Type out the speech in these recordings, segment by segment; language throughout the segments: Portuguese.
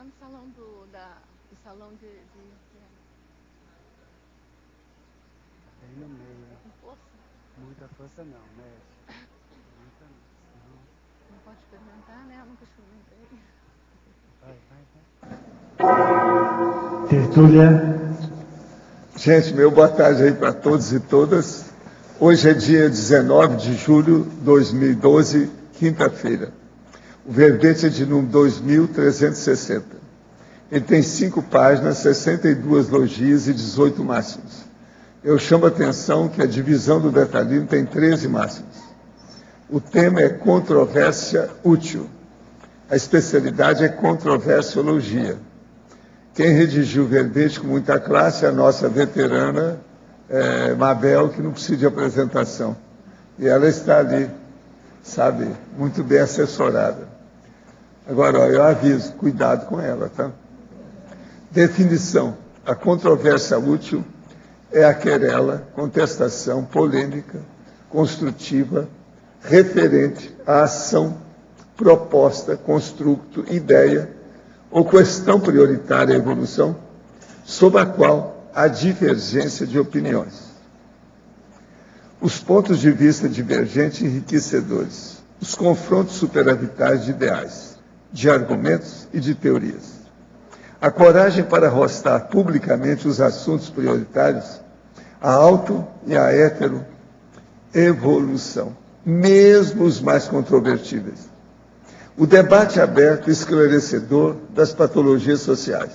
no salão do salão de Bem no meio. com força. Muita força não, mexe. Muita não. Não pode experimentar, né? Eu nunca experimentei. Vai. Tertúlia. Gente, meu boa tarde aí para todos e todas. Hoje é dia 19 de julho de 2012, quinta-feira. O verbete é de número 2360. Ele tem 5 páginas, 62 logias e 18 máximos. Eu chamo a atenção que a divisão do detalhismo tem 13 máximos. O tema é controvérsia útil. A especialidade é controversiologia. Quem redigiu o verbete com muita classe é a nossa veterana Mabel, que não precisa de apresentação. E ela está ali, sabe, muito bem assessorada. Agora, ó, eu aviso, cuidado com ela, tá? Definição. A controvérsia útil é a querela, contestação, polêmica, construtiva, referente à ação, proposta, construto, ideia ou questão prioritária à evolução, sob a qual há divergência de opiniões. Os pontos de vista divergentes e enriquecedores, os confrontos superavitários de ideais, de argumentos e de teorias. A coragem para arrostar publicamente os assuntos prioritários, a auto e a heteroevolução, mesmo os mais controvertíveis. O debate aberto e esclarecedor das patologias sociais.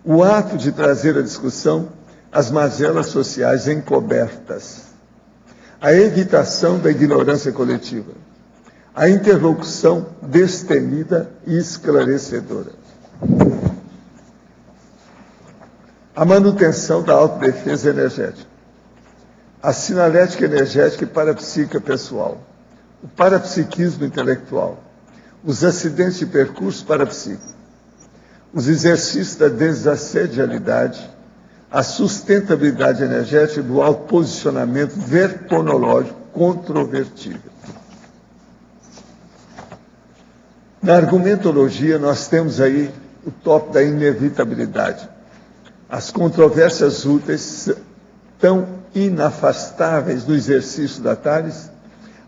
O ato de trazer à discussão as mazelas sociais encobertas. A evitação da ignorância coletiva. A interlocução destemida e esclarecedora. A manutenção da autodefesa energética. A sinalética energética e parapsíquica pessoal. O parapsiquismo intelectual. Os acidentes de percurso parapsíquico. Os exercícios da desassedialidade. A sustentabilidade energética do autoposicionamento verponológico controvertível. Na argumentologia, nós temos aí o tópico da inevitabilidade. As controvérsias úteis tão inafastáveis do exercício da Tales,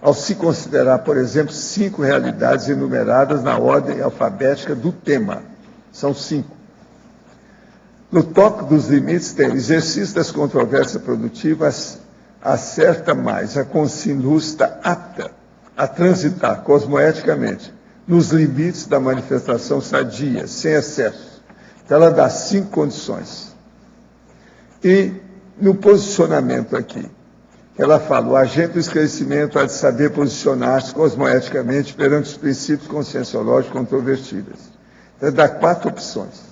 ao se considerar, por exemplo, 5 realidades enumeradas na ordem alfabética do tema. São 5. No tópico dos limites tem o exercício das controvérsias produtivas, acerta mais a consinusta apta a transitar cosmoeticamente nos limites da manifestação sadia, sem excesso. Então, ela dá 5 condições. E no posicionamento aqui, ela fala, o agente do esclarecimento há de saber posicionar-se cosmoeticamente perante os princípios conscienciológicos controvertíveis. Então, dá 4 opções.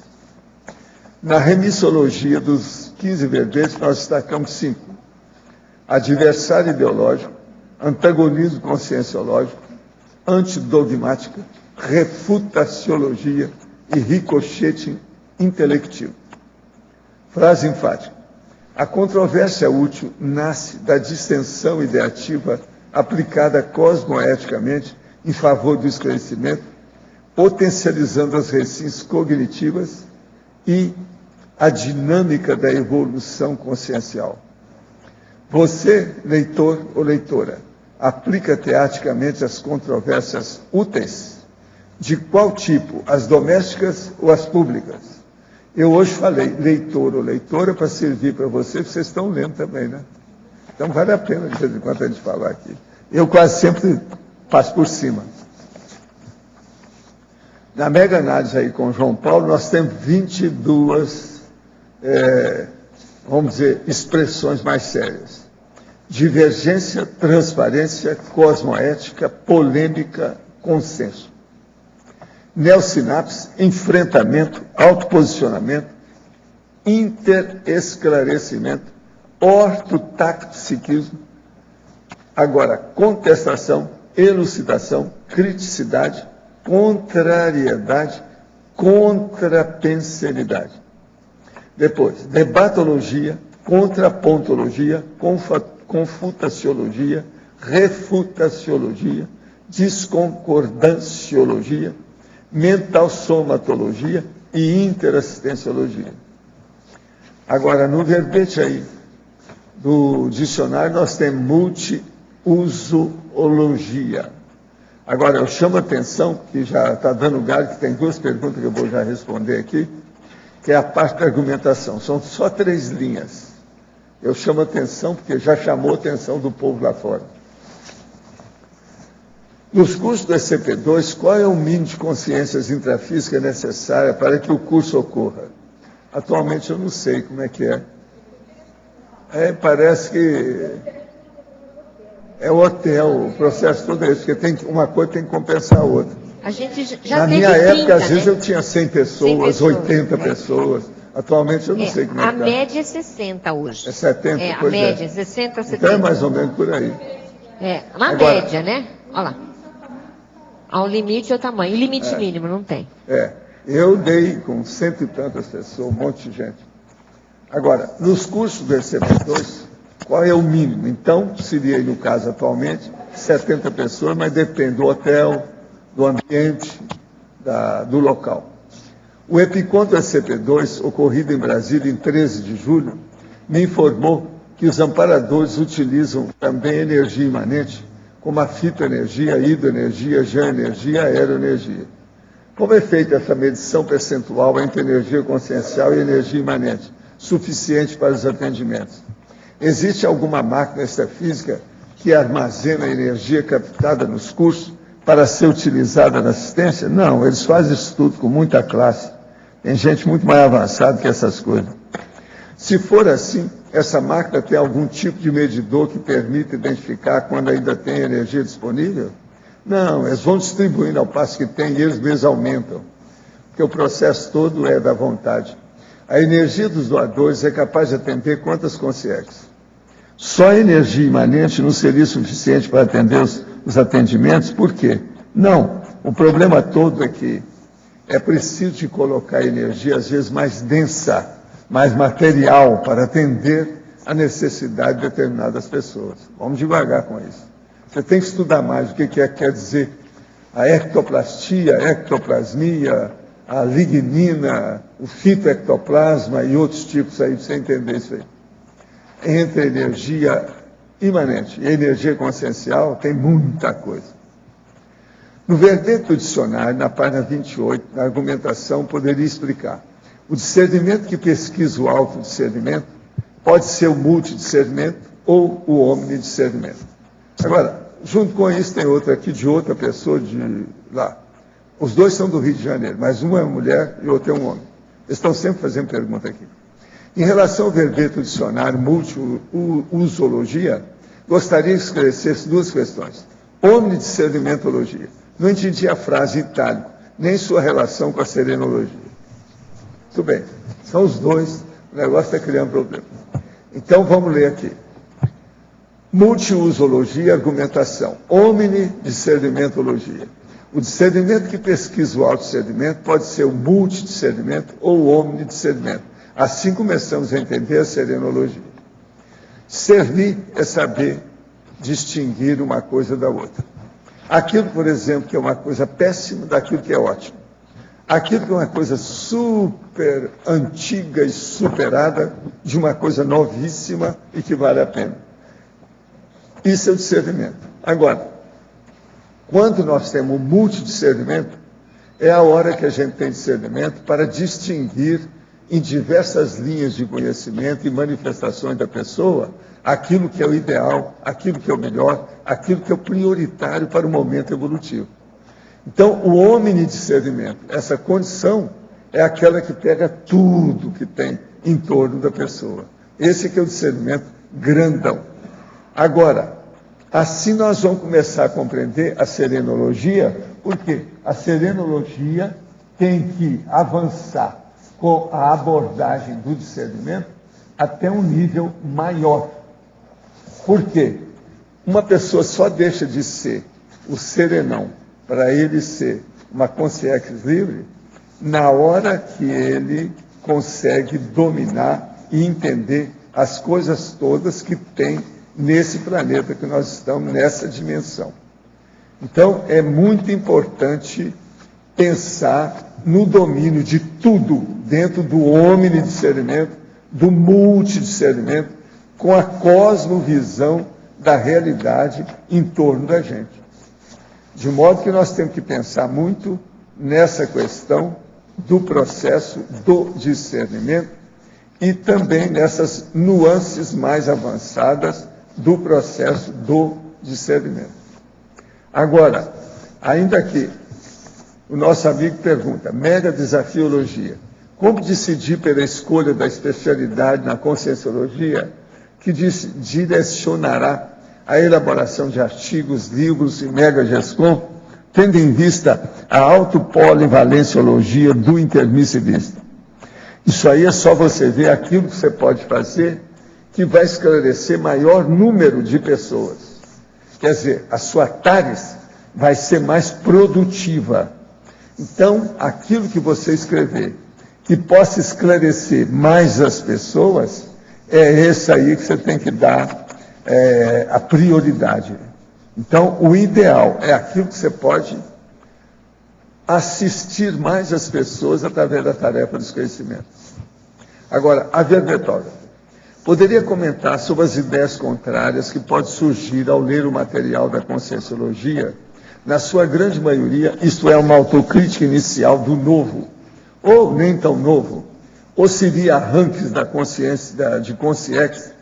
Na remissologia dos 15 verbetes, nós destacamos 5. Adversário ideológico, antagonismo conscienciológico, antidogmática, refutaciologia e ricochete intelectivo. Frase enfática. A controvérsia útil nasce da distensão ideativa aplicada cosmoeticamente em favor do esclarecimento, potencializando as recinções cognitivas e a dinâmica da evolução consciencial. Você, leitor ou leitora, aplica teaticamente as controvérsias úteis? De qual tipo? As domésticas ou as públicas? Eu hoje falei leitor ou leitora para servir para vocês, porque vocês estão lendo também, né? Então vale a pena de vez em quando a gente falar aqui. Eu quase sempre passo por cima. Na mega análise aí com o João Paulo, nós temos 22, vamos dizer, expressões mais sérias. Divergência, transparência, cosmoética, polêmica, consenso. Neosinapse, enfrentamento, autoposicionamento, interesclarecimento, ortotactpsiquismo. Agora, contestação, elucidação, criticidade, contrariedade, contrapensenidade. Depois, debatologia, contrapontologia, confutaciologia, refutaciologia, desconcordanciologia, mental-somatologia e interassistenciologia. Agora, no verbete aí do dicionário, nós temos multiusoologia. Agora, eu chamo a atenção, que já está dando galho, que tem duas perguntas que eu vou já responder aqui, que é a parte da argumentação. São só 3 linhas. Eu chamo a atenção porque já chamou a atenção do povo lá fora. Nos cursos do SCP-2, qual é o mínimo de consciências intrafísicas necessária para que o curso ocorra? Atualmente eu não sei como é que é. Parece que é o hotel, o processo todo é isso, porque uma coisa tem que compensar a outra. A gente já Na teve minha 30, época, às vezes né? eu tinha 100 pessoas, 100 80 pessoas. Atualmente eu não sei como é A que está. média é 60 hoje. É 70? A Pois média é 60 a 70. Então é mais ou menos por aí. Na Agora- média, né? Olha lá. Há um limite e o tamanho. E limite mínimo, não tem. Eu dei com 100 e tantas pessoas, um monte de gente. Agora, nos cursos do SCP-2, qual é o mínimo? Então, seria, no caso atualmente, 70 pessoas, mas depende do hotel, do ambiente, do local. O Epiconto SCP-2, ocorrido em Brasília em 13 de julho, me informou que os amparadores utilizam também energia imanente, como a fitoenergia, hidroenergia, geoenergia e aeroenergia. Como é feita essa medição percentual entre energia consciencial e energia imanente, suficiente para os atendimentos? Existe alguma máquina extrafísica que armazena a energia captada nos cursos para ser utilizada na assistência? Não, eles fazem isso tudo com muita classe. Tem gente muito mais avançada que essas coisas. Se for assim, essa máquina tem algum tipo de medidor que permite identificar quando ainda tem energia disponível? Não, eles vão distribuindo ao passo que tem e eles mesmos aumentam. Porque o processo todo é da vontade. A energia dos doadores é capaz de atender quantas consciências? Só a energia imanente não seria suficiente para atender os atendimentos? Por quê? Não. O problema todo é que é preciso de colocar energia, às vezes, mais densa, mais material, para atender a necessidade de determinadas pessoas. Vamos devagar com isso. Você tem que estudar mais o que quer dizer a ectoplastia, a ectoplasmia, a lignina, o fitoectoplasma e outros tipos aí, para você entender isso aí. Entre a energia imanente e a energia consciencial, tem muita coisa. No verbete do dicionário, na página 28, na argumentação, poderia explicar. O discernimento que pesquisa o autodiscernimento pode ser o multidiscernimento ou o omnidiscernimento. Agora, junto com isso, tem outra aqui de outra pessoa de lá. Os dois são do Rio de Janeiro, mas uma é uma mulher e outra é um homem. Eles estão sempre fazendo pergunta aqui. Em relação ao verbete do dicionário multiusologia, gostaria que esclarecesse 2 questões. Omnidiscernimentologia. Não entendi a frase em itálico, nem sua relação com a serenologia. Muito bem, são os dois, o negócio está criando problema. Então vamos ler aqui. Multiusologia, argumentação. Omnidiscernimentologia. O discernimento que pesquisa o autodiscernimento pode ser o multidiscernimento ou o omnidiscernimento. Assim começamos a entender a serenologia. Discernir é saber distinguir uma coisa da outra. Aquilo, por exemplo, que é uma coisa péssima daquilo que é ótimo. Aquilo que é uma coisa super antiga e superada de uma coisa novíssima e que vale a pena. Isso é o discernimento. Agora, quando nós temos o multidiscernimento, é a hora que a gente tem discernimento para distinguir em diversas linhas de conhecimento e manifestações da pessoa aquilo que é o ideal, aquilo que é o melhor, aquilo que é o prioritário para o momento evolutivo. Então, o omnidiscernimento, essa condição, é aquela que pega tudo que tem em torno da pessoa. Esse que é o discernimento grandão. Agora, assim nós vamos começar a compreender a serenologia, porque a serenologia tem que avançar com a abordagem do discernimento até um nível maior. Por quê? Uma pessoa só deixa de ser o serenão para ele ser uma consciência livre na hora que ele consegue dominar e entender as coisas todas que tem nesse planeta que nós estamos, nessa dimensão. Então, é muito importante pensar no domínio de tudo dentro do omnidiscernimento, do multidiscernimento, com a cosmovisão da realidade em torno da gente. De modo que nós temos que pensar muito nessa questão do processo do discernimento e também nessas nuances mais avançadas do processo do discernimento. Agora, ainda aqui, o nosso amigo pergunta, mega desafiologia, como decidir pela escolha da especialidade na conscienciologia que direcionará a elaboração de artigos, livros e mega GESCOM, tendo em vista a autopolivalenciologia do intermissivista? Isso aí é só você ver aquilo que você pode fazer que vai esclarecer maior número de pessoas. Quer dizer, a sua TARES vai ser mais produtiva. Então, aquilo que você escrever, que possa esclarecer mais as pessoas, é esse aí que você tem que dar a prioridade. Então, o ideal é aquilo que você pode assistir mais as pessoas através da tarefa dos conhecimentos. Agora, a verbetória. Poderia comentar sobre as ideias contrárias que podem surgir ao ler o material da conscienciologia? Na sua grande maioria, isto é uma autocrítica inicial do novo, ou nem tão novo, ou seria arranques da consciência, de consciência,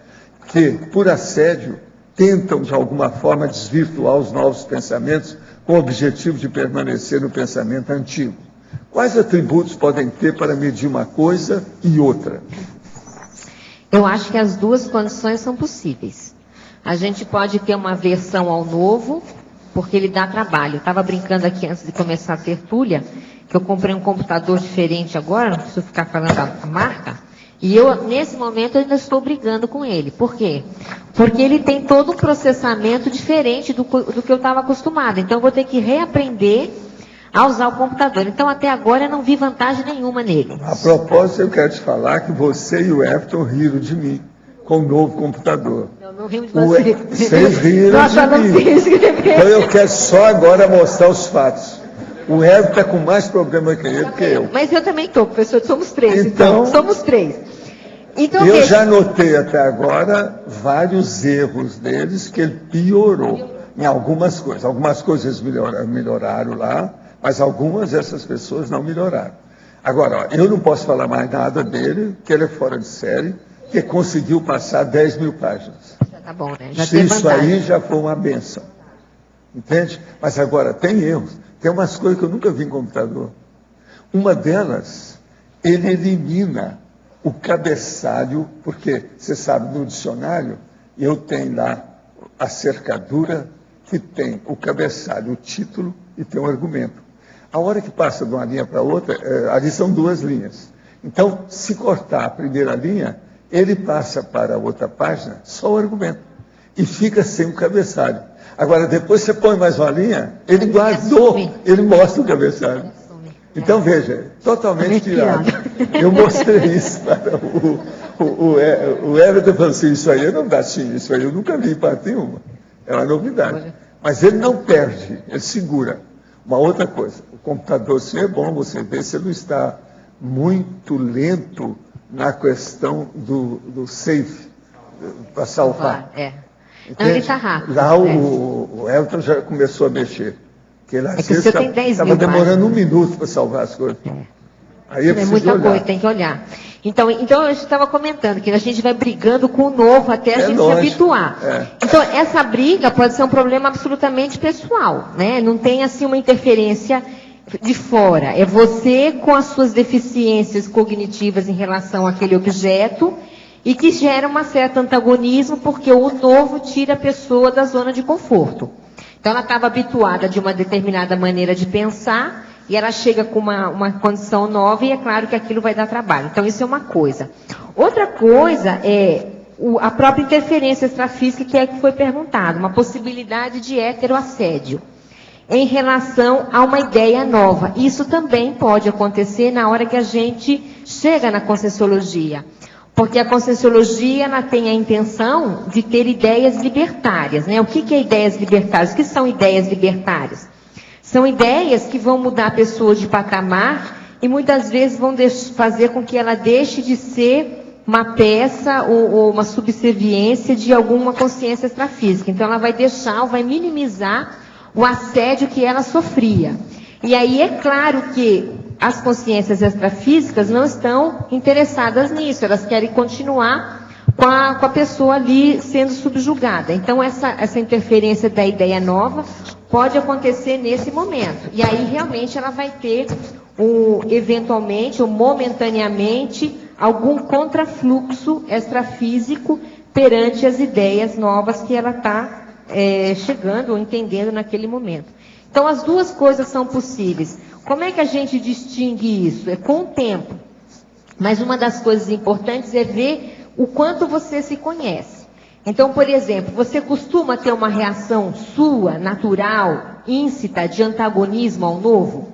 que, por assédio, tentam, de alguma forma, desvirtuar os novos pensamentos com o objetivo de permanecer no pensamento antigo. Quais atributos podem ter para medir uma coisa e outra? Eu acho que as duas condições são possíveis. A gente pode ter uma aversão ao novo, porque ele dá trabalho. Eu estava brincando aqui antes de começar a tertúlia, que eu comprei um computador diferente agora, não preciso ficar falando a marca, e eu, nesse momento, eu ainda estou brigando com ele. Por quê? Porque ele tem todo um processamento diferente do que eu estava acostumada. Então, eu vou ter que reaprender a usar o computador. Então, até agora, eu não vi vantagem nenhuma nele. A propósito, eu quero te falar que você e o Everton riram de mim com o novo computador. Eu não rio de você. Vocês riram Nós de mim. Então, eu quero só agora mostrar os fatos. O Everton está com mais problema que ele do que eu. Mas eu também estou, professor. Somos três. Então, somos três. Então, eu já notei até agora vários erros deles que ele piorou em algumas coisas. Algumas coisas melhoraram lá, mas algumas dessas pessoas não melhoraram. Agora, ó, eu não posso falar mais nada dele, que ele é fora de série, que conseguiu passar 10 mil páginas. Já tá bom, né? Já tem Isso vantagem. aí já foi uma benção. Entende? Mas agora, tem erros. Tem umas coisas que eu nunca vi em computador. Uma delas, ele elimina o cabeçalho, porque, você sabe, no dicionário, eu tenho lá a cercadura que tem o cabeçalho, o título e tem o argumento. A hora que passa de uma linha para outra, ali são duas linhas. Então, se cortar a primeira linha, ele passa para a outra página só o argumento. E fica sem o cabeçalho. Agora, depois você põe mais uma linha, ele guardou, ele mostra o cabeçalho. Então, veja, totalmente tirado. Eu mostrei isso para o Everton, falou assim, isso aí não dá sim, isso aí eu nunca vi em parte nenhuma. É uma novidade. Mas ele não perde, ele segura. Uma outra coisa, o computador, sim, é bom você ver se ele não está muito lento na questão do save, para salvar. Não, ele está rápido. Lá o Everton já começou a mexer. Porque ele, às vezes, você tem 10 mil estava demorando um minuto para salvar as coisas. Aí é muita coisa, tem que olhar. Então eu estava comentando que a gente vai brigando com o novo até a gente se habituar. Então, essa briga pode ser um problema absolutamente pessoal, né? Não tem, assim, uma interferência de fora. É você com as suas deficiências cognitivas em relação àquele objeto e que gera um certo antagonismo, porque o novo tira a pessoa da zona de conforto. Então, ela estava habituada de uma determinada maneira de pensar e ela chega com uma condição nova e é claro que aquilo vai dar trabalho. Então, isso é uma coisa. Outra coisa é a própria interferência extrafísica, que é o que foi perguntado, uma possibilidade de heteroassédio em relação a uma ideia nova. Isso também pode acontecer na hora que a gente chega na Conscienciologia. Porque a Conscienciologia, ela tem a intenção de ter ideias libertárias, né? O que é ideias libertárias? O que são ideias libertárias? São ideias que vão mudar a pessoa de patamar e muitas vezes vão fazer com que ela deixe de ser uma peça ou uma subserviência de alguma consciência extrafísica. Então ela vai deixar ou vai minimizar o assédio que ela sofria. E aí é claro que as consciências extrafísicas não estão interessadas nisso, elas querem continuar com a pessoa ali sendo subjugada. Então essa interferência da ideia nova pode acontecer nesse momento. E aí realmente ela vai ter, eventualmente ou momentaneamente, algum contrafluxo extrafísico perante as ideias novas que ela está chegando ou entendendo naquele momento. Então as duas coisas são possíveis. Como é que a gente distingue isso? É com o tempo. Mas uma das coisas importantes é ver o quanto você se conhece. Então, por exemplo, você costuma ter uma reação sua, natural, íncita, de antagonismo ao novo?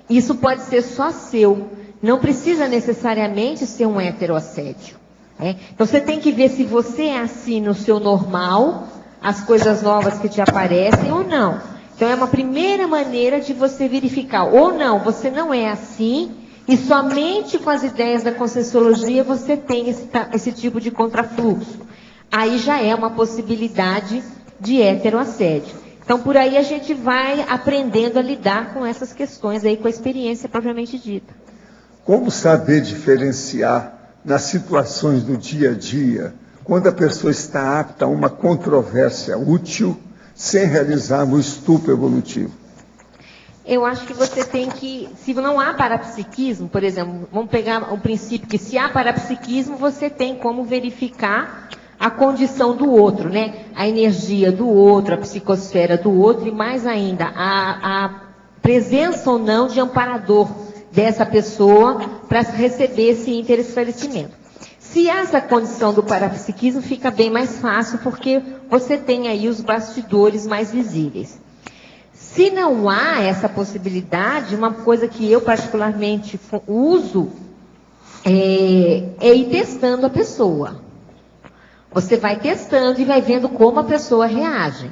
Isso pode ser só seu. Não precisa necessariamente ser um heteroassédio. Então, você tem que ver se você é assim no seu normal, as coisas novas que te aparecem ou não. Então, é uma primeira maneira de você verificar. Ou não, você não é assim, e somente com as ideias da Conscienciologia você tem esse tipo de contrafluxo. Aí já é uma possibilidade de heteroassédio. Então, por aí a gente vai aprendendo a lidar com essas questões aí, com a experiência propriamente dita. Como saber diferenciar nas situações do dia a dia, quando a pessoa está apta a uma controvérsia útil, sem realizar um estupro evolutivo? Eu acho que você tem que, se não há parapsiquismo, por exemplo, vamos pegar o princípio que se há parapsiquismo, você tem como verificar a condição do outro, né? A energia do outro, a psicosfera do outro e mais ainda, a presença ou não de amparador dessa pessoa para receber esse interesclarecimento. Se há essa condição do parapsiquismo, fica bem mais fácil, porque você tem aí os bastidores mais visíveis. Se não há essa possibilidade, uma coisa que eu particularmente uso é ir testando a pessoa. Você vai testando e vai vendo como a pessoa reage.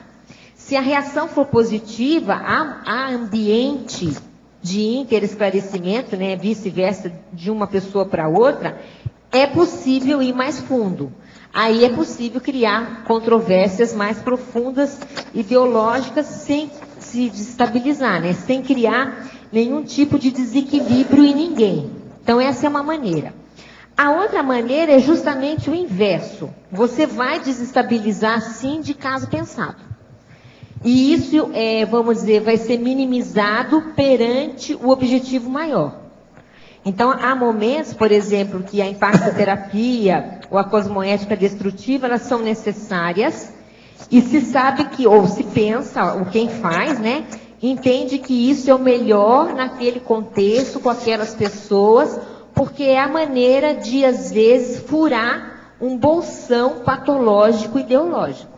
Se a reação for positiva, há ambiente de interesclarecimento, né, vice-versa de uma pessoa para outra, é possível ir mais fundo. Aí é possível criar controvérsias mais profundas, ideológicas, sem se destabilizar, né? Sem criar nenhum tipo de desequilíbrio em ninguém. Então essa é uma maneira. A outra maneira é justamente o inverso. Você vai desestabilizar, sim, de caso pensado. E isso, vamos dizer, vai ser minimizado perante o objetivo maior. Então, há momentos, por exemplo, que a impactoterapia ou a cosmoética destrutiva, elas são necessárias e se sabe que, ou se pensa, ou quem faz, né, entende que isso é o melhor naquele contexto, com aquelas pessoas, porque é a maneira de, às vezes, furar um bolsão patológico ideológico.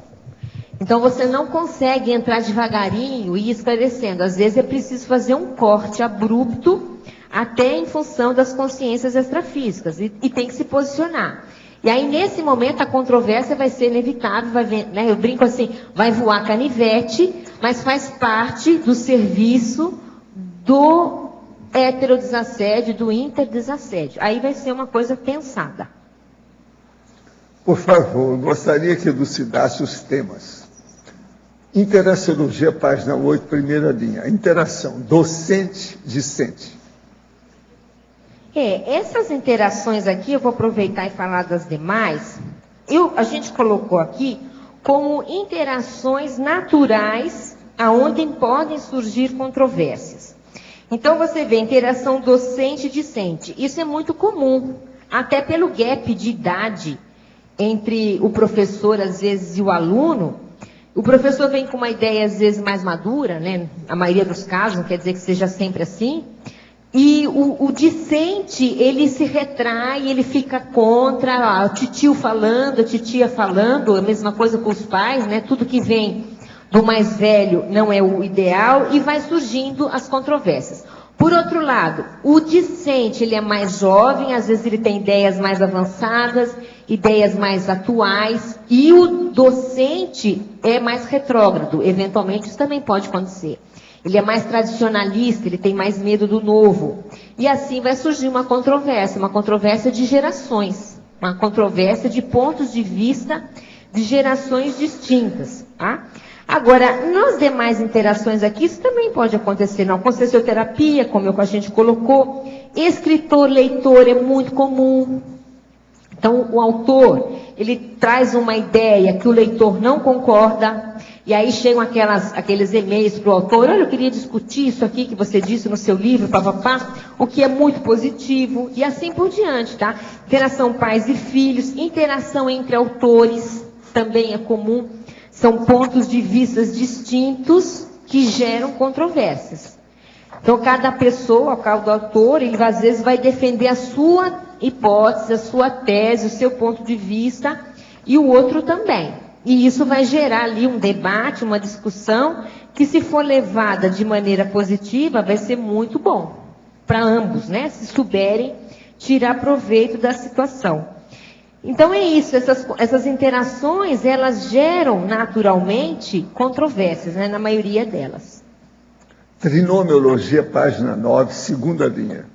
Então, você não consegue entrar devagarinho e ir esclarecendo. Às vezes, é preciso fazer um corte abrupto, até em função das consciências extrafísicas, e tem que se posicionar. E aí, nesse momento, a controvérsia vai ser inevitável, né, eu brinco assim, vai voar canivete, mas faz parte do serviço do heterodesassédio, do interdesassédio. Aí vai ser uma coisa pensada. Por favor, gostaria que elucidasse os temas. Interaciologia, página 8, primeira linha. Interação docente-discente. Essas interações aqui, eu vou aproveitar e falar das demais. A gente colocou aqui como interações naturais, aonde podem surgir controvérsias. Então, você vê interação docente-discente. Isso é muito comum, até pelo gap de idade entre o professor, às vezes, e o aluno. O professor vem com uma ideia, às vezes, mais madura, né? A maioria dos casos, não quer dizer que seja sempre assim. E o discente, ele se retrai, ele fica contra, o titio falando, a titia falando, a mesma coisa com os pais, né? Tudo que vem do mais velho não é o ideal e vai surgindo as controvérsias. Por outro lado, o discente, ele é mais jovem, às vezes ele tem ideias mais avançadas, ideias mais atuais, e o docente é mais retrógrado, eventualmente isso também pode acontecer. Ele é mais tradicionalista, ele tem mais medo do novo. E assim vai surgir uma controvérsia de gerações, uma controvérsia de pontos de vista de gerações distintas, tá? Agora, nas demais interações aqui, isso também pode acontecer na consciencioterapia, como a gente colocou. Escritor, leitor é muito comum. Então, o autor, ele traz uma ideia que o leitor não concorda, e aí chegam aqueles e-mails para o autor: olha, eu queria discutir isso aqui que você disse no seu livro, papapá, o que é muito positivo, e assim por diante, tá? Interação pais e filhos, interação entre autores, também é comum. São pontos de vista distintos que geram controvérsias. Então, cada pessoa, cada autor, ele às vezes vai defender a sua hipótese, a sua tese, o seu ponto de vista, e o outro também. E isso vai gerar ali um debate, uma discussão, que se for levada de maneira positiva, vai ser muito bom para ambos, né? Se souberem tirar proveito da situação. Então é isso, essas interações, elas geram naturalmente controvérsias, né, na maioria delas. Trinomiologia, página 9, segunda linha.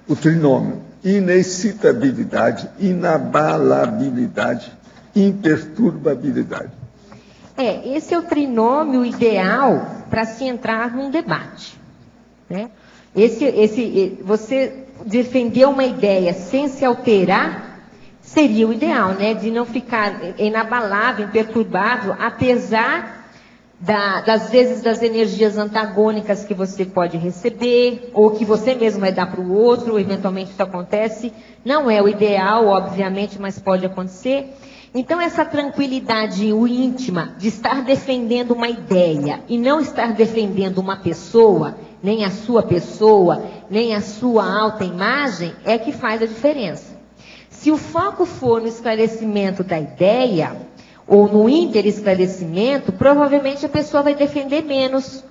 O trinômio: inexcitabilidade, inabalabilidade, imperturbabilidade. Esse é o trinômio ideal para se entrar num debate, né? Você defender uma ideia sem se alterar seria o ideal, né? De não ficar inabalável, imperturbável, apesar das vezes das energias antagônicas que você pode receber, ou que você mesmo vai dar para o outro, eventualmente isso acontece. Não é o ideal, obviamente, mas pode acontecer. Então, essa tranquilidade íntima de estar defendendo uma ideia e não estar defendendo uma pessoa, nem a sua pessoa, nem a sua autoimagem, é que faz a diferença. Se o foco for no esclarecimento da ideia, ou no interesclarecimento, provavelmente a pessoa vai defender menos.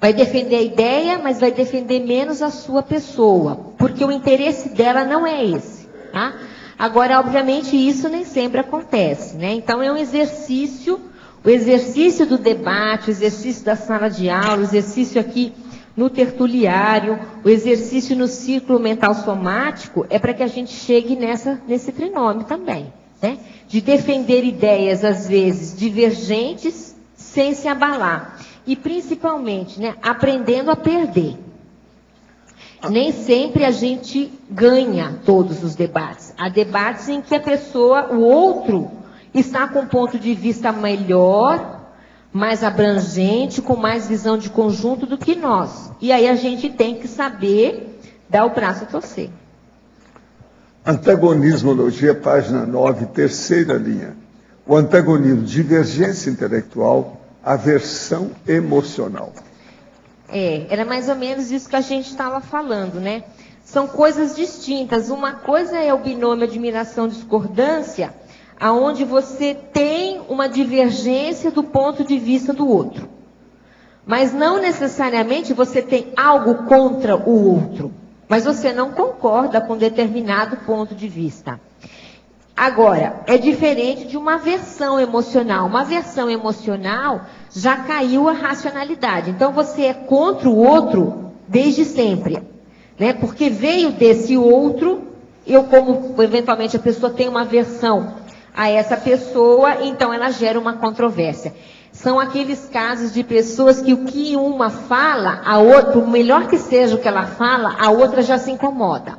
Vai defender a ideia, mas vai defender menos a sua pessoa, porque o interesse dela não é esse, tá? Agora, obviamente, isso nem sempre acontece, né? Então, é um exercício, o exercício do debate, o exercício da sala de aula, o exercício aqui no tertuliário, o exercício no círculo mental somático, é para que a gente chegue nesse trinômio também, né? De defender ideias, às vezes, divergentes, sem se abalar. E, principalmente, né, aprendendo a perder. Nem sempre a gente ganha todos os debates. Há debates em que o outro, está com um ponto de vista melhor, mais abrangente, com mais visão de conjunto do que nós. E aí a gente tem que saber dar o braço a torcer. Antagonismologia, página 9, terceira linha. O antagonismo: divergência intelectual, aversão emocional. Era mais ou menos isso que a gente estava falando, né? São coisas distintas. Uma coisa é o binômio admiração-discordância, aonde você tem uma divergência do ponto de vista do outro. Mas não necessariamente você tem algo contra o outro, mas você não concorda com determinado ponto de vista. Agora, é diferente de uma aversão emocional. Uma aversão emocional já caiu a racionalidade. Então, você é contra o outro desde sempre, né? Porque veio desse outro, como eventualmente a pessoa tem uma aversão a essa pessoa, então ela gera uma controvérsia. São aqueles casos de pessoas que o que uma fala, a outra, por melhor que seja o que ela fala, a outra já se incomoda.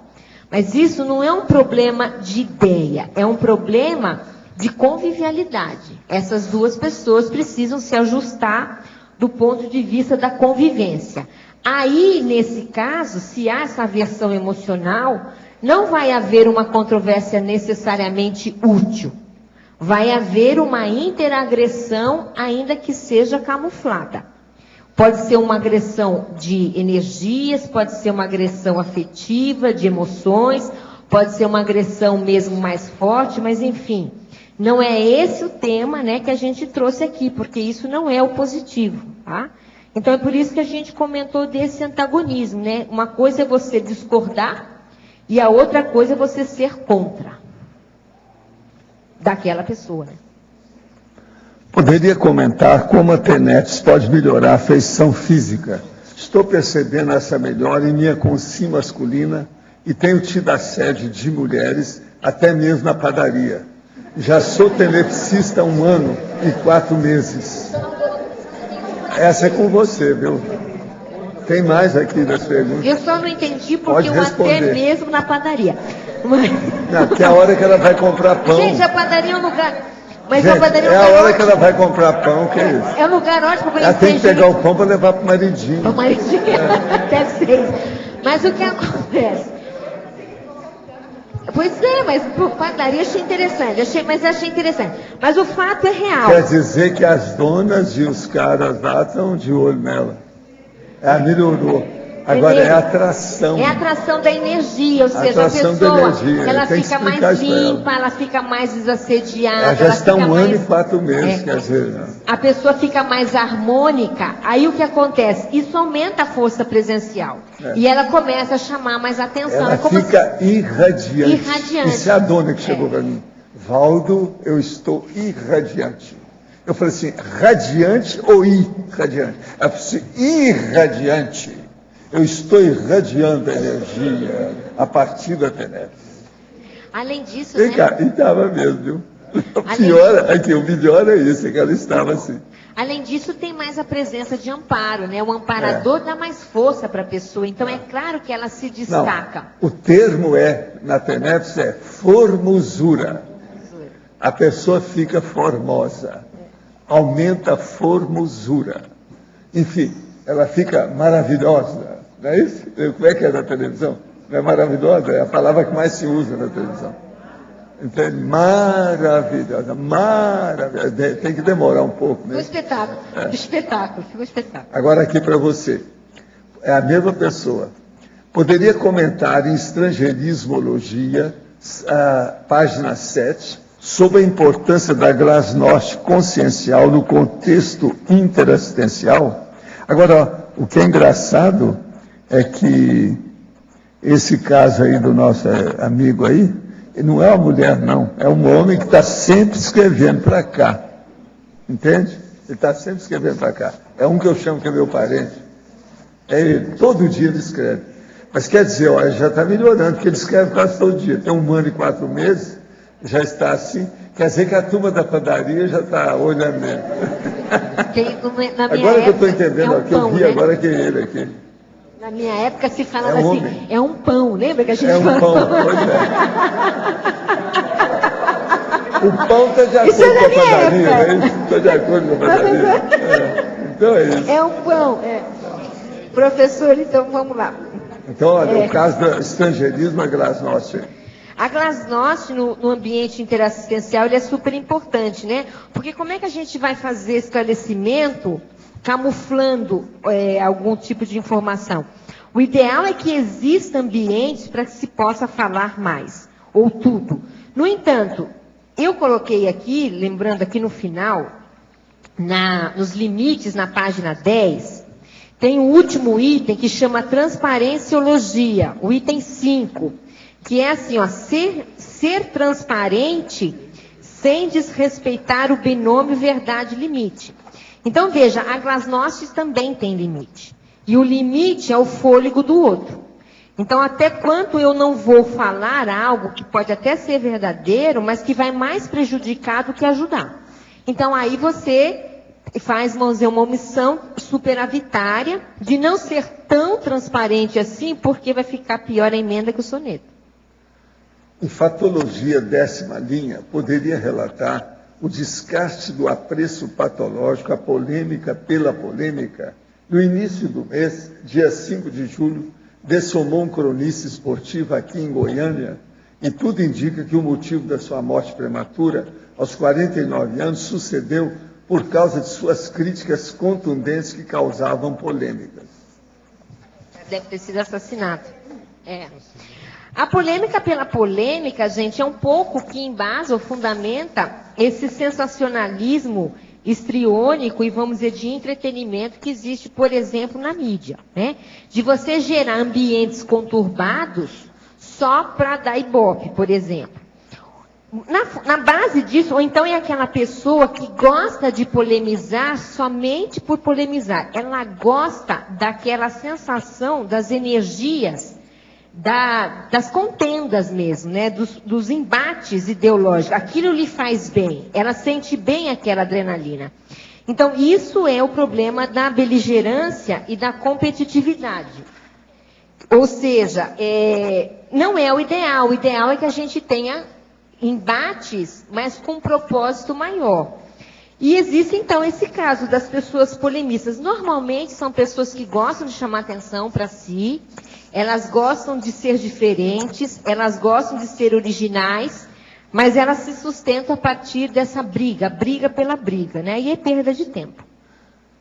Mas isso não é um problema de ideia, é um problema de convivialidade. Essas duas pessoas precisam se ajustar do ponto de vista da convivência. Aí, nesse caso, se há essa aversão emocional, não vai haver uma controvérsia necessariamente útil. Vai haver uma interagressão, ainda que seja camuflada. Pode ser uma agressão de energias, pode ser uma agressão afetiva, de emoções, pode ser uma agressão mesmo mais forte, mas enfim, não é esse o tema, né, que a gente trouxe aqui, porque isso não é o positivo, tá? Então é por isso que a gente comentou desse antagonismo, né? Uma coisa é você discordar e a outra coisa é você ser contra daquela pessoa, né? Poderia comentar como a TENEPS pode melhorar a feição física Estou percebendo essa melhora em minha consciência masculina e tenho tido assédio de mulheres, até mesmo na padaria. Já sou tenepsista há 1 ano e 4 meses. Essa é com você, viu? Tem mais aqui das perguntas? Eu só não entendi porque eu até mesmo na padaria. Mas... Não, que é a hora que ela vai comprar pão. Gente, a padaria é um lugar... Mas gente, a padaria é a hora que ela vai comprar pão, que é isso? É um lugar ótimo para ela tem que pegar o pão para levar para o maridinho. Para o maridinho, deve ser isso. Mas o que acontece? Pois é, mas padaria achei interessante, achei interessante. Mas o fato é real. Quer dizer que as donas e os caras lá estão de olho nela. Ela melhorou. Agora é atração. É a atração da energia, ou seja, a pessoa, ela fica mais limpa, ela fica mais desassediada. Ela já está 1 ano e 4 meses, quer dizer. A pessoa fica mais harmônica, aí o que acontece? Isso aumenta a força presencial. E ela começa a chamar mais atenção. Ela fica irradiante. Isso é a dona que chegou para mim. Valdo, eu estou irradiante. Eu falei assim, radiante ou irradiante? Ela falou assim, irradiante. Eu estou irradiando a energia a partir da tenebra. Além disso, né? E estava mesmo, viu? O melhor é isso, que ela estava assim. Além disso, tem mais a presença de amparo, né? O amparador dá mais força para a pessoa. Então, é claro que ela se destaca. Não, o termo na tenebra é formosura. A pessoa fica formosa. Aumenta a formosura. Enfim, ela fica maravilhosa. Não é isso? Como é que é na televisão? Não é maravilhosa? É a palavra que mais se usa na televisão. Então, maravilhosa, maravilhosa. Tem que demorar um pouco, né? Ficou espetáculo. Agora aqui para você. É a mesma pessoa. Poderia comentar em Estrangeirismologia, página 7, sobre a importância da glasnost consciencial no contexto interassistencial? Agora, o que é engraçado é que esse caso aí do nosso amigo aí, não é uma mulher não, é um homem que está sempre escrevendo para cá, entende? Ele está sempre escrevendo para cá. É um que eu chamo que é meu parente. Todo dia ele escreve. Mas quer dizer, olha, já está melhorando, porque ele escreve quase todo dia. Tem 1 ano e 4 meses, já está assim. Quer dizer que a turma da padaria já está olhando nele. Agora que eu estou entendendo, que eu vi agora que é ele aqui. Na minha época se falava assim, é um pão, lembra que a gente falava? É um pão, pois é. O pão está de acordo com a padaria, né? Está de acordo com a padaria. Então é isso. É um pão, Professor, então vamos lá. Então, olha, o caso do estrangeirismo, a glasnost. A glasnost no ambiente interassistencial ele é super importante, né? Porque como é que a gente vai fazer esclarecimento camuflando algum tipo de informação? O ideal é que exista ambientes para que se possa falar mais, ou tudo. No entanto, eu coloquei aqui, lembrando aqui no final, nos limites na página 10, tem o último item que chama transparenciologia, o item 5, que é assim, ó, ser transparente sem desrespeitar o binômio verdade-limite. Então, veja, a glasnost também tem limite. E o limite é o fôlego do outro. Então, até quanto eu não vou falar algo que pode até ser verdadeiro, mas que vai mais prejudicar do que ajudar. Então, aí você faz, vamos dizer, uma omissão superavitária de não ser tão transparente assim, porque vai ficar pior a emenda que o soneto. Em Fatologia 10ª linha, poderia relatar o descarte do apreço patológico, a polêmica pela polêmica. No início do mês, dia 5 de julho, dessomou um cronista esportivo aqui em Goiânia, e tudo indica que o motivo da sua morte prematura, aos 49 anos, sucedeu por causa de suas críticas contundentes que causavam polêmicas. Deve ter sido assassinado. A polêmica pela polêmica, gente, é um pouco que embasa ou fundamenta esse sensacionalismo histriônico e, vamos dizer, de entretenimento que existe, por exemplo, na mídia, né? De você gerar ambientes conturbados só para dar ibope, por exemplo. Na base disso, ou então é aquela pessoa que gosta de polemizar somente por polemizar. Ela gosta daquela sensação das energias, das contendas mesmo, né? Dos embates ideológicos. Aquilo lhe faz bem. Ela sente bem aquela adrenalina. Então, isso é o problema da beligerância e da competitividade. Ou seja, não é o ideal. O ideal é que a gente tenha embates, mas com um propósito maior. E existe, então, esse caso das pessoas polemistas. Normalmente, são pessoas que gostam de chamar atenção para si, elas gostam de ser diferentes, elas gostam de ser originais, mas elas se sustentam a partir dessa briga pela briga, né? E é perda de tempo.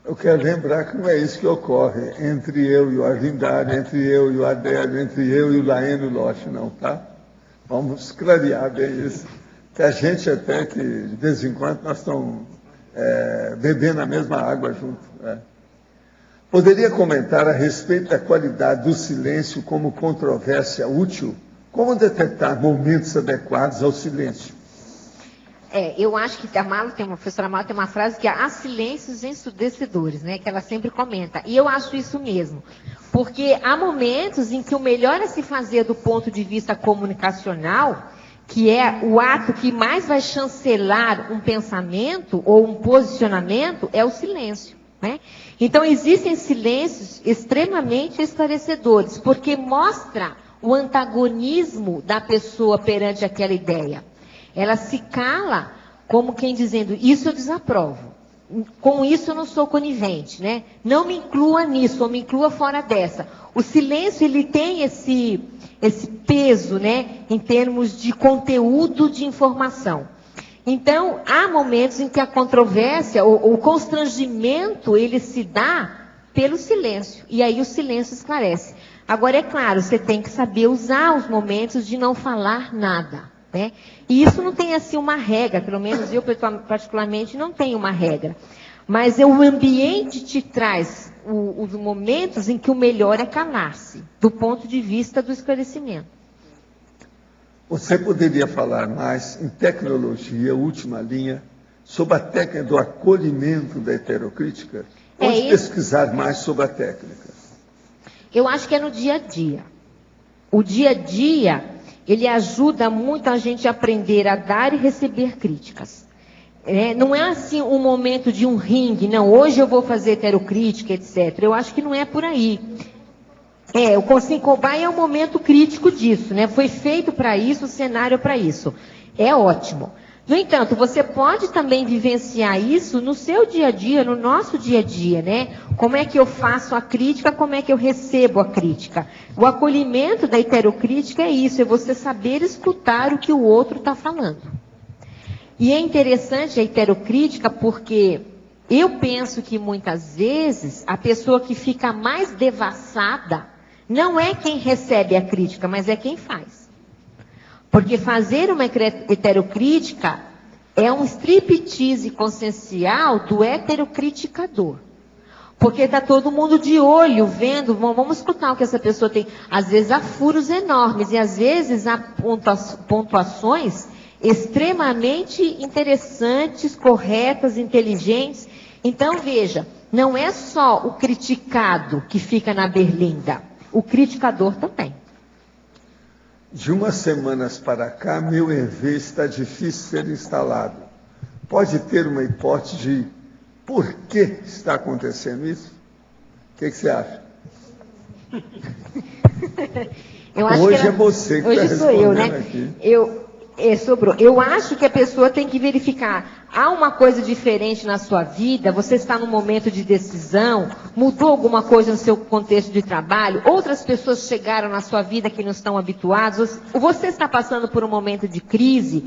Eu quero lembrar que não é isso que ocorre entre eu e o Arlindário, entre eu e o Adélio, entre eu e o Laeno Loche, não, tá? Vamos clarear bem isso. Que a gente até que, de vez em quando, nós estamos bebendo a mesma água junto. Poderia comentar a respeito da qualidade do silêncio como controvérsia útil? Como detectar momentos adequados ao silêncio? Eu acho que a professora Amalo tem uma frase que é há silêncios ensurdecedores, né? Que ela sempre comenta. E eu acho isso mesmo. Porque há momentos em que o melhor a se fazer do ponto de vista comunicacional, que é o ato que mais vai chancelar um pensamento ou um posicionamento, é o silêncio, né? Então existem silêncios extremamente esclarecedores, porque mostra o antagonismo da pessoa perante aquela ideia. Ela se cala como quem dizendo, isso eu desaprovo. Com isso eu não sou conivente, né? Não me inclua nisso, ou me inclua fora dessa. O silêncio, ele tem esse peso, né? Em termos de conteúdo de informação. Então, há momentos em que a controvérsia, o constrangimento, ele se dá pelo silêncio. E aí o silêncio esclarece. Agora, é claro, você tem que saber usar os momentos de não falar nada. Né? E isso não tem assim uma regra, pelo menos eu particularmente não tenho uma regra. Mas o ambiente te traz os momentos em que o melhor é calar-se, do ponto de vista do esclarecimento. Você poderia falar mais em tecnologia, última linha, sobre a técnica do acolhimento da heterocrítica? Onde pesquisar mais sobre a técnica? Eu acho que é no dia a dia. O dia a dia, ele ajuda muito a gente a aprender a dar e receber críticas. Não é assim um momento de um ringue, não, hoje eu vou fazer heterocrítica, etc. Eu acho que não é por aí. O Consim Cobaia é um momento crítico disso, né? Foi feito para isso, o cenário para isso. É ótimo. No entanto, você pode também vivenciar isso no seu dia a dia, no nosso dia a dia, né? Como é que eu faço a crítica, como é que eu recebo a crítica? O acolhimento da heterocrítica é isso, é você saber escutar o que o outro está falando. E é interessante a heterocrítica porque eu penso que muitas vezes a pessoa que fica mais devassada não é quem recebe a crítica, mas é quem faz. Porque fazer uma heterocrítica é um striptease consciencial do heterocriticador. Porque está todo mundo de olho, vendo, vamos escutar o que essa pessoa tem. Às vezes há furos enormes e às vezes há pontuações extremamente interessantes, corretas, inteligentes. Então, veja, não é só o criticado que fica na berlinda, o criticador também. De umas semanas para cá, meu EV está difícil ser instalado. Pode ter uma hipótese de por que está acontecendo isso? O que você acha? Hoje é você que está respondendo, né? Aqui. Sobrou. Eu acho que a pessoa tem que verificar. Há uma coisa diferente na sua vida? Você está num momento de decisão? Mudou alguma coisa no seu contexto de trabalho? Outras pessoas chegaram na sua vida que não estão habituadas? Você está passando por um momento de crise?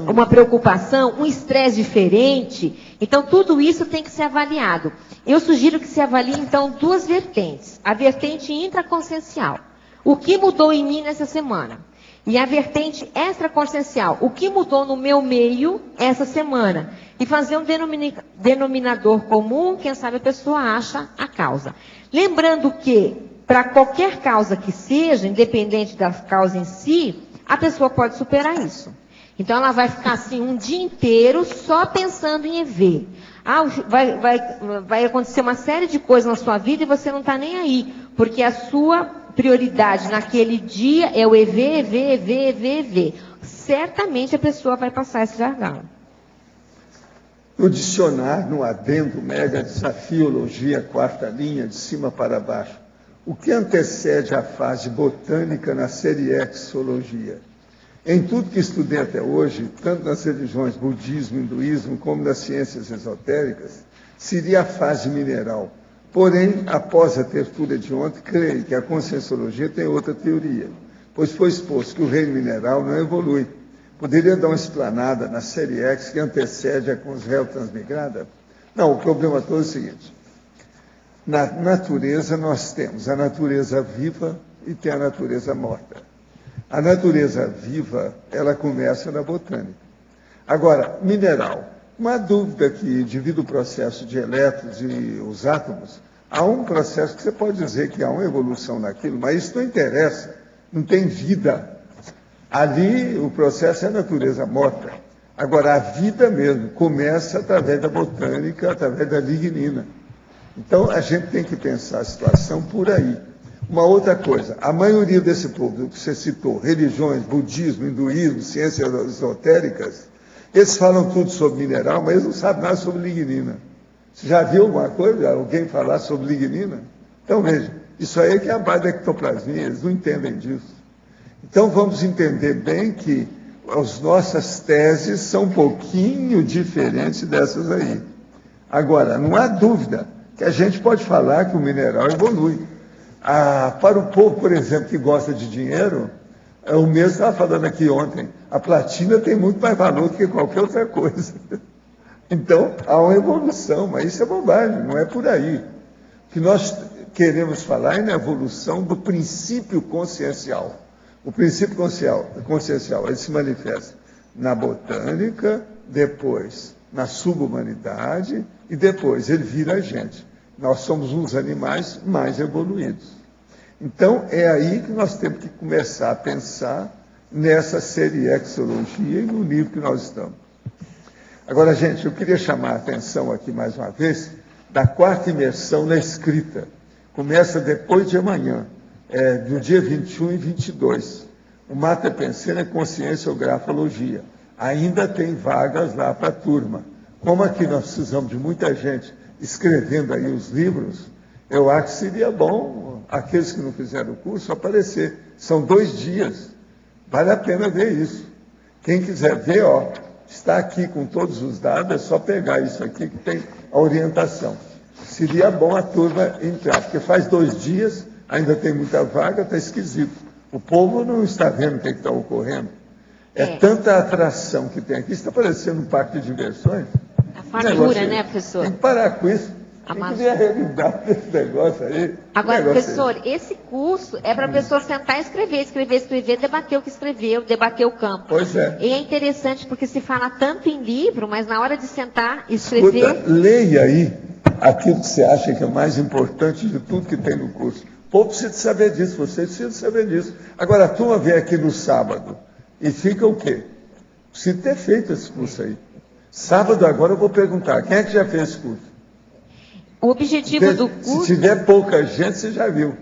Uma preocupação, um estresse diferente? Então, tudo isso tem que ser avaliado. Eu sugiro que se avalie, então, duas vertentes. A vertente intraconsciencial. O que mudou em mim nessa semana? E a vertente extraconsciencial, o que mudou no meu meio essa semana? E fazer um denominador comum, quem sabe a pessoa acha a causa. Lembrando que, para qualquer causa que seja, independente da causa em si, a pessoa pode superar isso. Então, ela vai ficar assim um dia inteiro só pensando em EV. Vai acontecer uma série de coisas na sua vida e você não está nem aí, porque a sua prioridade naquele dia é o EV. Certamente a pessoa vai passar esse gargalo. No dicionário, no adendo, mega desafiologia, quarta linha, de cima para baixo, o que antecede a fase botânica na série exologia? Em tudo que estudei até hoje, tanto nas religiões budismo, hinduísmo, como nas ciências esotéricas, seria a fase mineral. Porém, após a tertúlia de ontem, creio que a conscienciologia tem outra teoria, pois foi exposto que o reino mineral não evolui. Poderia dar uma explanada na série X que antecede a consréu transmigrada? Não, o problema todo é o seguinte. Na natureza nós temos a natureza viva e tem a natureza morta. A natureza viva, ela começa na botânica. Agora, mineral. Não há dúvida que, devido ao processo de elétrons e os átomos, há um processo que você pode dizer que há uma evolução naquilo, mas isso não interessa, não tem vida. Ali o processo é a natureza morta. Agora, a vida mesmo começa através da botânica, através da lignina. Então, a gente tem que pensar a situação por aí. Uma outra coisa, a maioria desse povo que você citou, religiões, budismo, hinduísmo, ciências esotéricas, eles falam tudo sobre mineral, mas eles não sabem nada sobre lignina. Você já viu alguma coisa, alguém falar sobre lignina? Então, veja, isso aí é que é a base da ectoplasmia, eles não entendem disso. Então, vamos entender bem que as nossas teses são um pouquinho diferentes dessas aí. Agora, não há dúvida que a gente pode falar que o mineral evolui. Para o povo, por exemplo, que gosta de dinheiro, o mesmo estava falando aqui ontem, a platina tem muito mais valor do que qualquer outra coisa. Então, há uma evolução, mas isso é bobagem, não é por aí. O que nós queremos falar é na evolução do princípio consciencial. O princípio consciencial, ele se manifesta na botânica, depois na subhumanidade e depois ele vira a gente. Nós somos uns animais mais evoluídos. Então, é aí que nós temos que começar a pensar nessa seriexologia e no nível que nós estamos. Agora, gente, eu queria chamar a atenção aqui mais uma vez da quarta imersão na escrita. Começa depois de amanhã. Do dia 21 e 22. O Mata Pensena é Consciência ou Grafologia. Ainda tem vagas lá para a turma. Como aqui nós precisamos de muita gente escrevendo aí os livros, eu acho que seria bom aqueles que não fizeram o curso aparecer. São 2 dias. Vale a pena ver isso. Quem quiser ver, está aqui com todos os dados, é só pegar isso aqui que tem a orientação. Seria bom a turma entrar, porque faz 2 dias... Ainda tem muita vaga, está esquisito. O povo não está vendo o que está ocorrendo. Tanta atração que tem aqui. Isso está parecendo um parque de diversões. A fartura, né, professor? Tem que parar com isso. Tem que ver a realidade desse negócio aí. Agora, professor, esse curso é para a pessoa sentar e escrever, debater o que escreveu, debater o campo. Pois é. E é interessante porque se fala tanto em livro, mas na hora de sentar e escrever... Escuta, leia aí aquilo que você acha que é mais importante de tudo que tem no curso. O povo precisa saber disso, você precisa saber disso. Agora, a turma vem aqui no sábado e fica o quê? Precisa ter feito esse curso aí. Sábado agora eu vou perguntar, quem é que já fez esse curso? O objetivo do curso... Se tiver pouca gente, você já viu.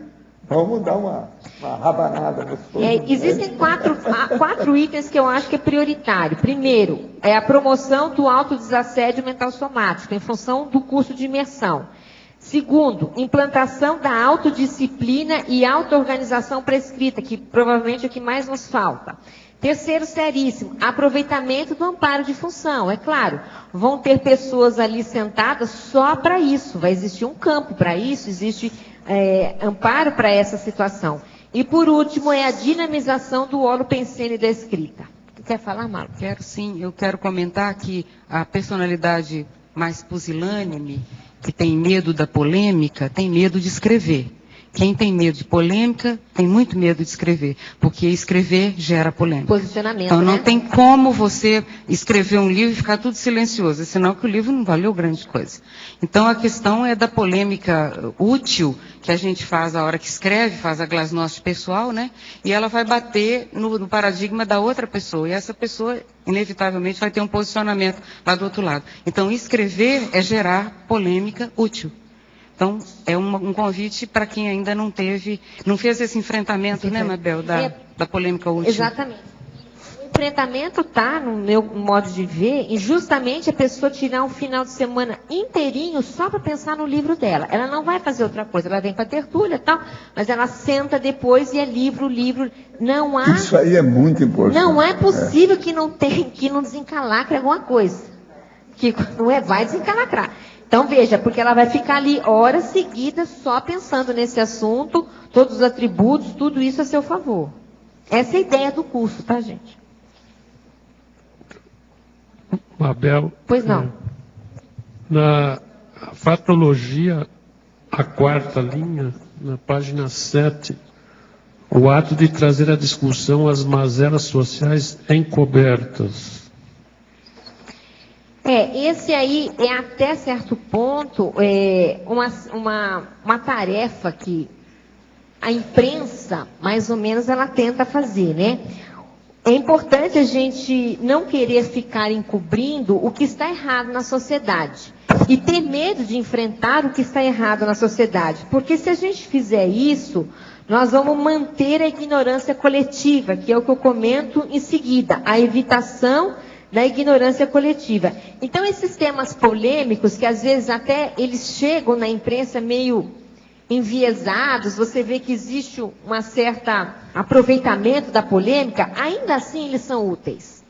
Vamos dar uma rabanada. Existem 4 itens que eu acho que é prioritário. Primeiro, é a promoção do autodesassédio mental somático, em função do curso de imersão. Segundo, implantação da autodisciplina e auto-organização prescrita, que provavelmente é o que mais nos falta. Terceiro, seríssimo, aproveitamento do amparo de função. É claro, vão ter pessoas ali sentadas só para isso. Vai existir um campo para isso, existe amparo para essa situação. E por último, é a dinamização do holopensene da escrita. Quer falar, Marco? Quero sim, eu quero comentar que a personalidade mais pusilânime, que tem medo da polêmica, tem medo de escrever. quem tem medo de polêmica tem muito medo de escrever, porque escrever gera polêmica. Posicionamento, então não né? tem como você escrever um livro e ficar tudo silencioso, senão que o livro não valeu grande coisa. Então a questão é da polêmica útil que a gente faz a hora que escreve, faz a glasnost pessoal, né? E ela vai bater no paradigma da outra pessoa, e essa pessoa inevitavelmente vai ter um posicionamento lá do outro lado. Então escrever é gerar polêmica útil. Então, é um convite para quem ainda não fez esse enfrentamento, né, Mabel, da polêmica útil. Exatamente. O enfrentamento está, no meu modo de ver, em justamente a pessoa tirar um final de semana inteirinho só para pensar no livro dela. Ela não vai fazer outra coisa, ela vem para a tertúlia e tal, mas ela senta depois e é livro. Não há... Isso aí é muito importante. Não é possível que não desencalacre alguma coisa. Que não é, vai desencalacrar. Então, veja, porque ela vai ficar ali horas seguidas só pensando nesse assunto, todos os atributos, tudo isso a seu favor. Essa é a ideia do curso, tá, gente? Mabel. Pois não. Na fatologia, a 4ª linha, na página 7, o ato de trazer à discussão as mazelas sociais encobertas. Esse aí é até certo ponto uma tarefa que a imprensa, mais ou menos, ela tenta fazer, né? É importante a gente não querer ficar encobrindo o que está errado na sociedade e ter medo de enfrentar o que está errado na sociedade, porque se a gente fizer isso, nós vamos manter a ignorância coletiva, que é o que eu comento em seguida, a evitação da ignorância coletiva. Então, esses temas polêmicos, que às vezes até eles chegam na imprensa meio enviesados, você vê que existe uma certa aproveitamento da polêmica, ainda assim eles são úteis.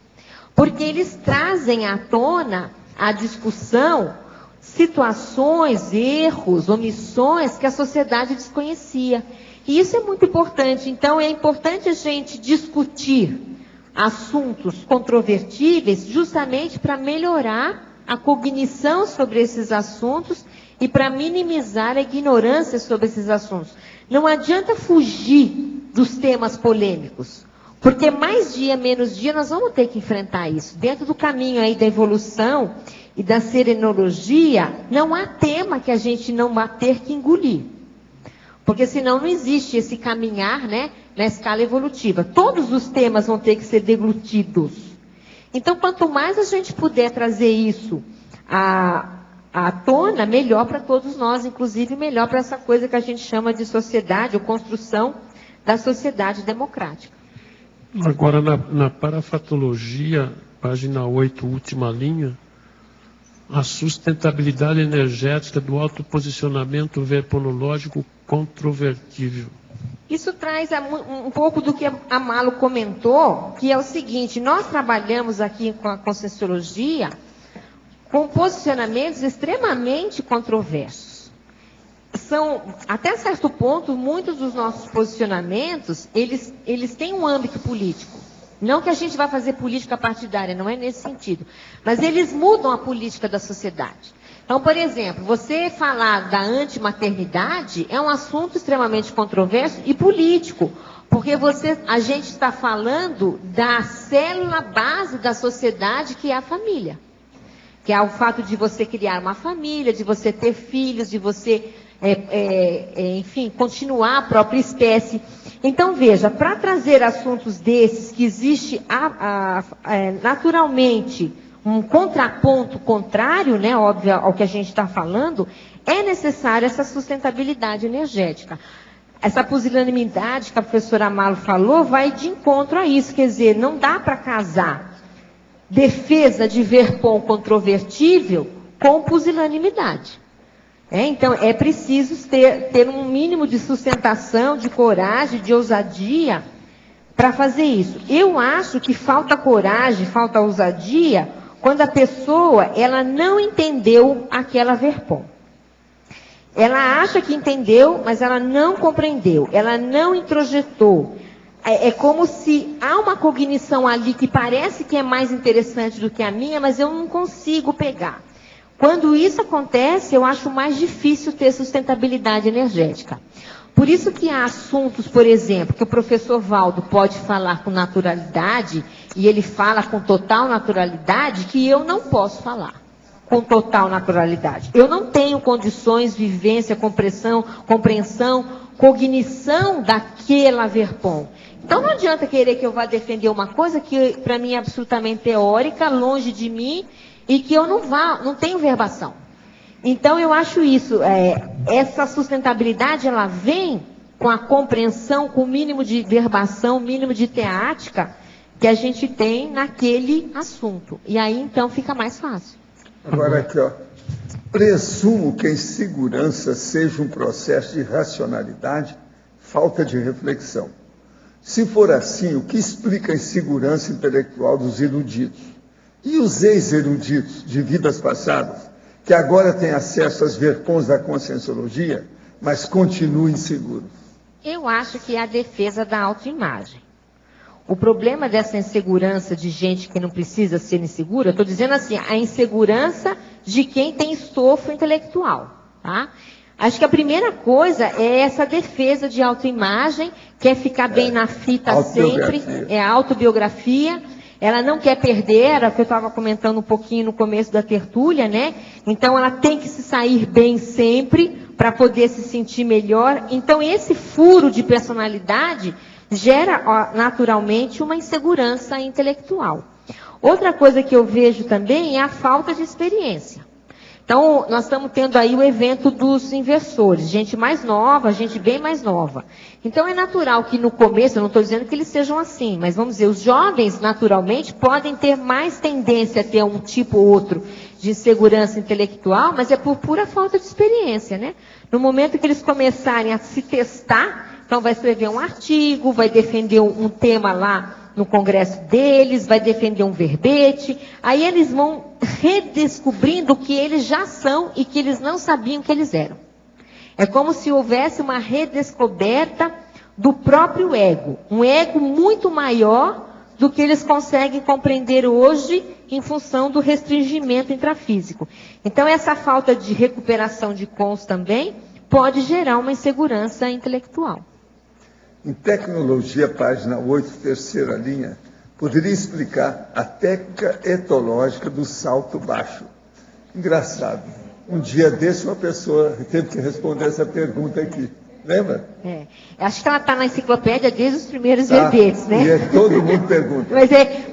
Porque eles trazem à tona a discussão situações, erros, omissões que a sociedade desconhecia. E isso é muito importante. Então, é importante a gente discutir assuntos controvertíveis justamente para melhorar a cognição sobre esses assuntos e para minimizar a ignorância sobre esses assuntos. Não adianta fugir dos temas polêmicos, porque mais dia, menos dia, nós vamos ter que enfrentar isso. Dentro do caminho aí da evolução e da serenologia, não há tema que a gente não vai ter que engolir. Porque senão não existe esse caminhar, né, na escala evolutiva. Todos os temas vão ter que ser deglutidos. Então, quanto mais a gente puder trazer isso à tona, melhor para todos nós, inclusive melhor para essa coisa que a gente chama de sociedade ou construção da sociedade democrática. Agora, na parafatologia, página 8, última linha, a sustentabilidade energética do autoposicionamento verponológico controvertível. Isso traz um pouco do que a Malo comentou, que é o seguinte: nós trabalhamos aqui com a Conscienciologia com posicionamentos extremamente controversos. São, até certo ponto, muitos dos nossos posicionamentos, eles têm um âmbito político. Não que a gente vá fazer política partidária, não é nesse sentido. Mas eles mudam a política da sociedade. Então, por exemplo, você falar da antimaternidade é um assunto extremamente controverso e político. Porque a gente está falando da célula base da sociedade, que é a família. Que é o fato de você criar uma família, de você ter filhos, de você, enfim, continuar a própria espécie. Então, veja, para trazer assuntos desses, que existe naturalmente um contraponto contrário, né, óbvio, ao que a gente está falando, é necessária essa sustentabilidade energética. Essa pusilanimidade que a professora Amalo falou vai de encontro a isso, quer dizer, não dá para casar defesa de verpom controvertível com pusilanimidade. Então, é preciso ter um mínimo de sustentação, de coragem, de ousadia para fazer isso. Eu acho que falta coragem, falta ousadia quando a pessoa ela não entendeu aquela verpom. Ela acha que entendeu, mas ela não compreendeu, ela não introjetou. É como se há uma cognição ali que parece que é mais interessante do que a minha, mas eu não consigo pegar. Quando isso acontece, eu acho mais difícil ter sustentabilidade energética. Por isso que há assuntos, por exemplo, que o professor Valdo pode falar com naturalidade, e ele fala com total naturalidade, que eu não posso falar com total naturalidade. Eu não tenho condições, vivência, compreensão, cognição daquela verpom. Então não adianta querer que eu vá defender uma coisa que para mim é absolutamente teórica, longe de mim, e que eu não tenho verbação. Então eu acho isso, essa sustentabilidade, ela vem com a compreensão, com o mínimo de verbação, o mínimo de teática que a gente tem naquele assunto. E aí então fica mais fácil. Agora aqui, ó. Presumo que a insegurança seja um processo de racionalidade, falta de reflexão. Se for assim, o que explica a insegurança intelectual dos eruditos? E os ex-eruditos de vidas passadas, que agora têm acesso às verpons da conscienciologia, mas continuam inseguros? Eu acho que é a defesa da autoimagem. O problema dessa insegurança de gente que não precisa ser insegura, eu estou dizendo assim, a insegurança de quem tem estofo intelectual, tá? Acho que a primeira coisa é essa defesa de autoimagem, quer ficar bem na fita sempre, é a autobiografia, ela não quer perder, era o que eu estava comentando um pouquinho no começo da tertúlia, né? Então ela tem que se sair bem sempre, para poder se sentir melhor. Então esse furo de personalidade gera naturalmente uma insegurança intelectual. Outra coisa que eu vejo também é a falta de experiência. Então, nós estamos tendo aí o evento dos inversores, gente mais nova, gente bem mais nova. Então, é natural que no começo, eu não estou dizendo que eles sejam assim, mas vamos dizer, os jovens, naturalmente, podem ter mais tendência a ter um tipo ou outro de insegurança intelectual, mas é por pura falta de experiência, né? No momento que eles começarem a se testar, então vai escrever um artigo, vai defender um tema lá no congresso deles, vai defender um verbete, aí eles vão redescobrindo o que eles já são e que eles não sabiam que eles eram. É como se houvesse uma redescoberta do próprio ego, um ego muito maior do que eles conseguem compreender hoje em função do restringimento intrafísico. Então essa falta de recuperação de cons também pode gerar uma insegurança intelectual. Em Tecnologia, página 8, terceira linha, poderia explicar a técnica etológica do salto baixo. Engraçado. Um dia desse, uma pessoa teve que responder essa pergunta aqui. Lembra? Acho que ela está na enciclopédia desde os primeiros verbetes, né? E todo mundo pergunta.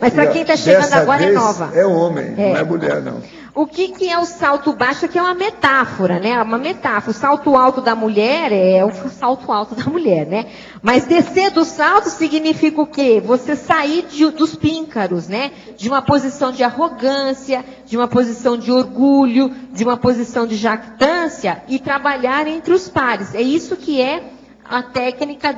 Mas para quem está chegando agora é nova. É homem, não é mulher, não. O que é o salto baixo? Que é uma metáfora, né? Uma metáfora. O salto alto da mulher é o salto alto da mulher, né? Mas descer do salto significa o quê? Você sair dos píncaros, né? De uma posição de arrogância, de uma posição de orgulho, de uma posição de jactância e trabalhar entre os pares. É isso que é a técnica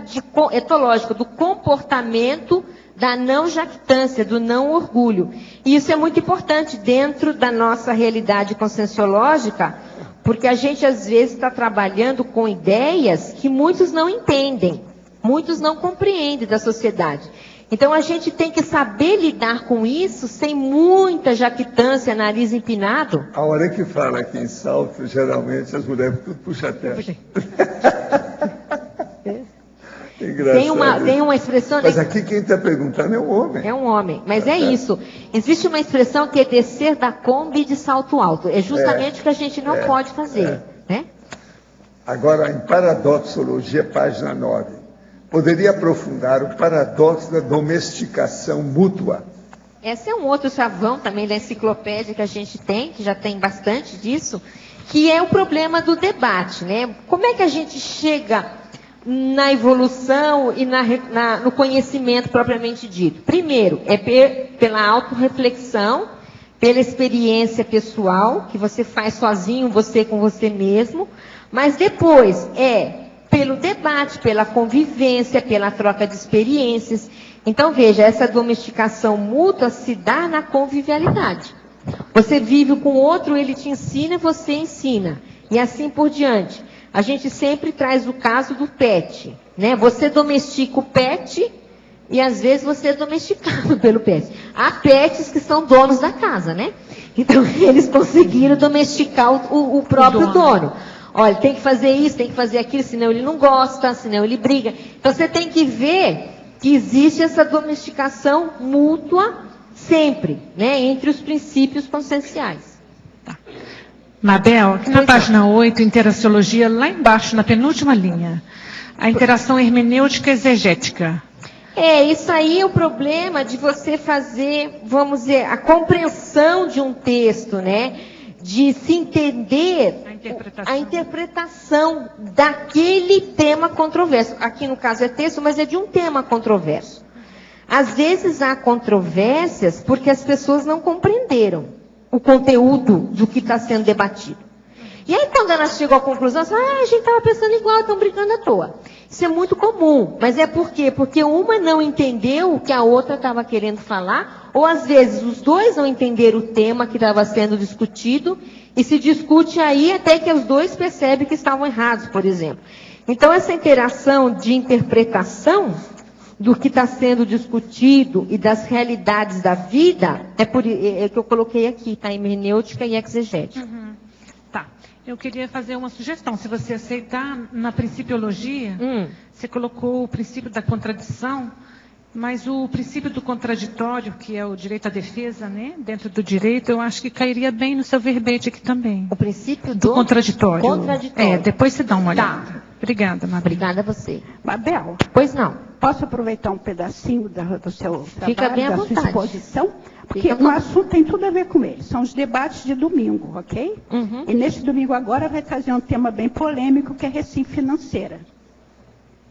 etológica, do comportamento da não jactância, do não orgulho. E isso é muito importante dentro da nossa realidade conscienciológica, porque a gente às vezes está trabalhando com ideias que muitos não entendem, muitos não compreendem da sociedade. Então a gente tem que saber lidar com isso sem muita jactância, nariz empinado. A hora que fala aqui em salto, geralmente as mulheres tudo puxam a testa. Tem uma expressão... Mas aqui quem está perguntando é um homem. É um homem, mas é isso. Existe uma expressão que é descer da Kombi de salto alto. É justamente o que a gente não pode fazer. Né? Agora, em Paradoxologia, página 9, poderia aprofundar o paradoxo da domesticação mútua? Esse é um outro chavão também da enciclopédia que a gente tem, que já tem bastante disso, que é o problema do debate, né? Como é que a gente chega na evolução e no conhecimento propriamente dito? Primeiro, é pela autorreflexão, pela experiência pessoal, que você faz sozinho, você com você mesmo, mas depois pelo debate, pela convivência, pela troca de experiências. Então, veja, essa domesticação mútua se dá na convivialidade. Você vive com o outro, ele te ensina, você ensina. E assim por diante. A gente sempre traz o caso do pet, né? Você domestica o pet e às vezes você é domesticado pelo pet. Há pets que são donos da casa, né? Então eles conseguiram domesticar o próprio dono. Olha, tem que fazer isso, tem que fazer aquilo, senão ele não gosta, senão ele briga. Então você tem que ver que existe essa domesticação mútua sempre, né, entre os princípios conscienciais. Tá. Mabel, aqui na página 8, Interaciologia, lá embaixo, na penúltima linha, a interação hermenêutica exegética. Isso aí é o problema de você fazer, vamos dizer, a compreensão de um texto, né? De se entender a interpretação daquele tema controverso. Aqui no caso é texto, mas é de um tema controverso. Às vezes há controvérsias porque as pessoas não compreenderam o conteúdo do que está sendo debatido. E aí quando elas chegam à conclusão, a gente estava pensando igual, estão brincando à toa. Isso é muito comum, mas é por quê? Porque uma não entendeu o que a outra estava querendo falar, ou às vezes os dois não entenderam o tema que estava sendo discutido, e se discute aí até que os dois percebem que estavam errados, por exemplo. Então essa interação de interpretação do que está sendo discutido e das realidades da vida, é que eu coloquei aqui, tá? Hermenêutica e exegética. Tá. Eu queria fazer uma sugestão. Se você aceitar, na principiologia, você colocou o princípio da contradição, mas o princípio do contraditório, que é o direito à defesa, né? Dentro do direito, eu acho que cairia bem no seu verbete aqui também. O princípio do contraditório. Contraditório. Depois você dá uma olhada. Tá. Obrigada, Mabel. Obrigada a você. Mabel, pois não. Posso aproveitar um pedacinho do seu Fica trabalho, bem à da vontade. sua exposição? Porque o assunto tem tudo a ver com ele. São os debates de domingo, ok? E nesse domingo agora vai trazer um tema bem polêmico, que é recém financeira.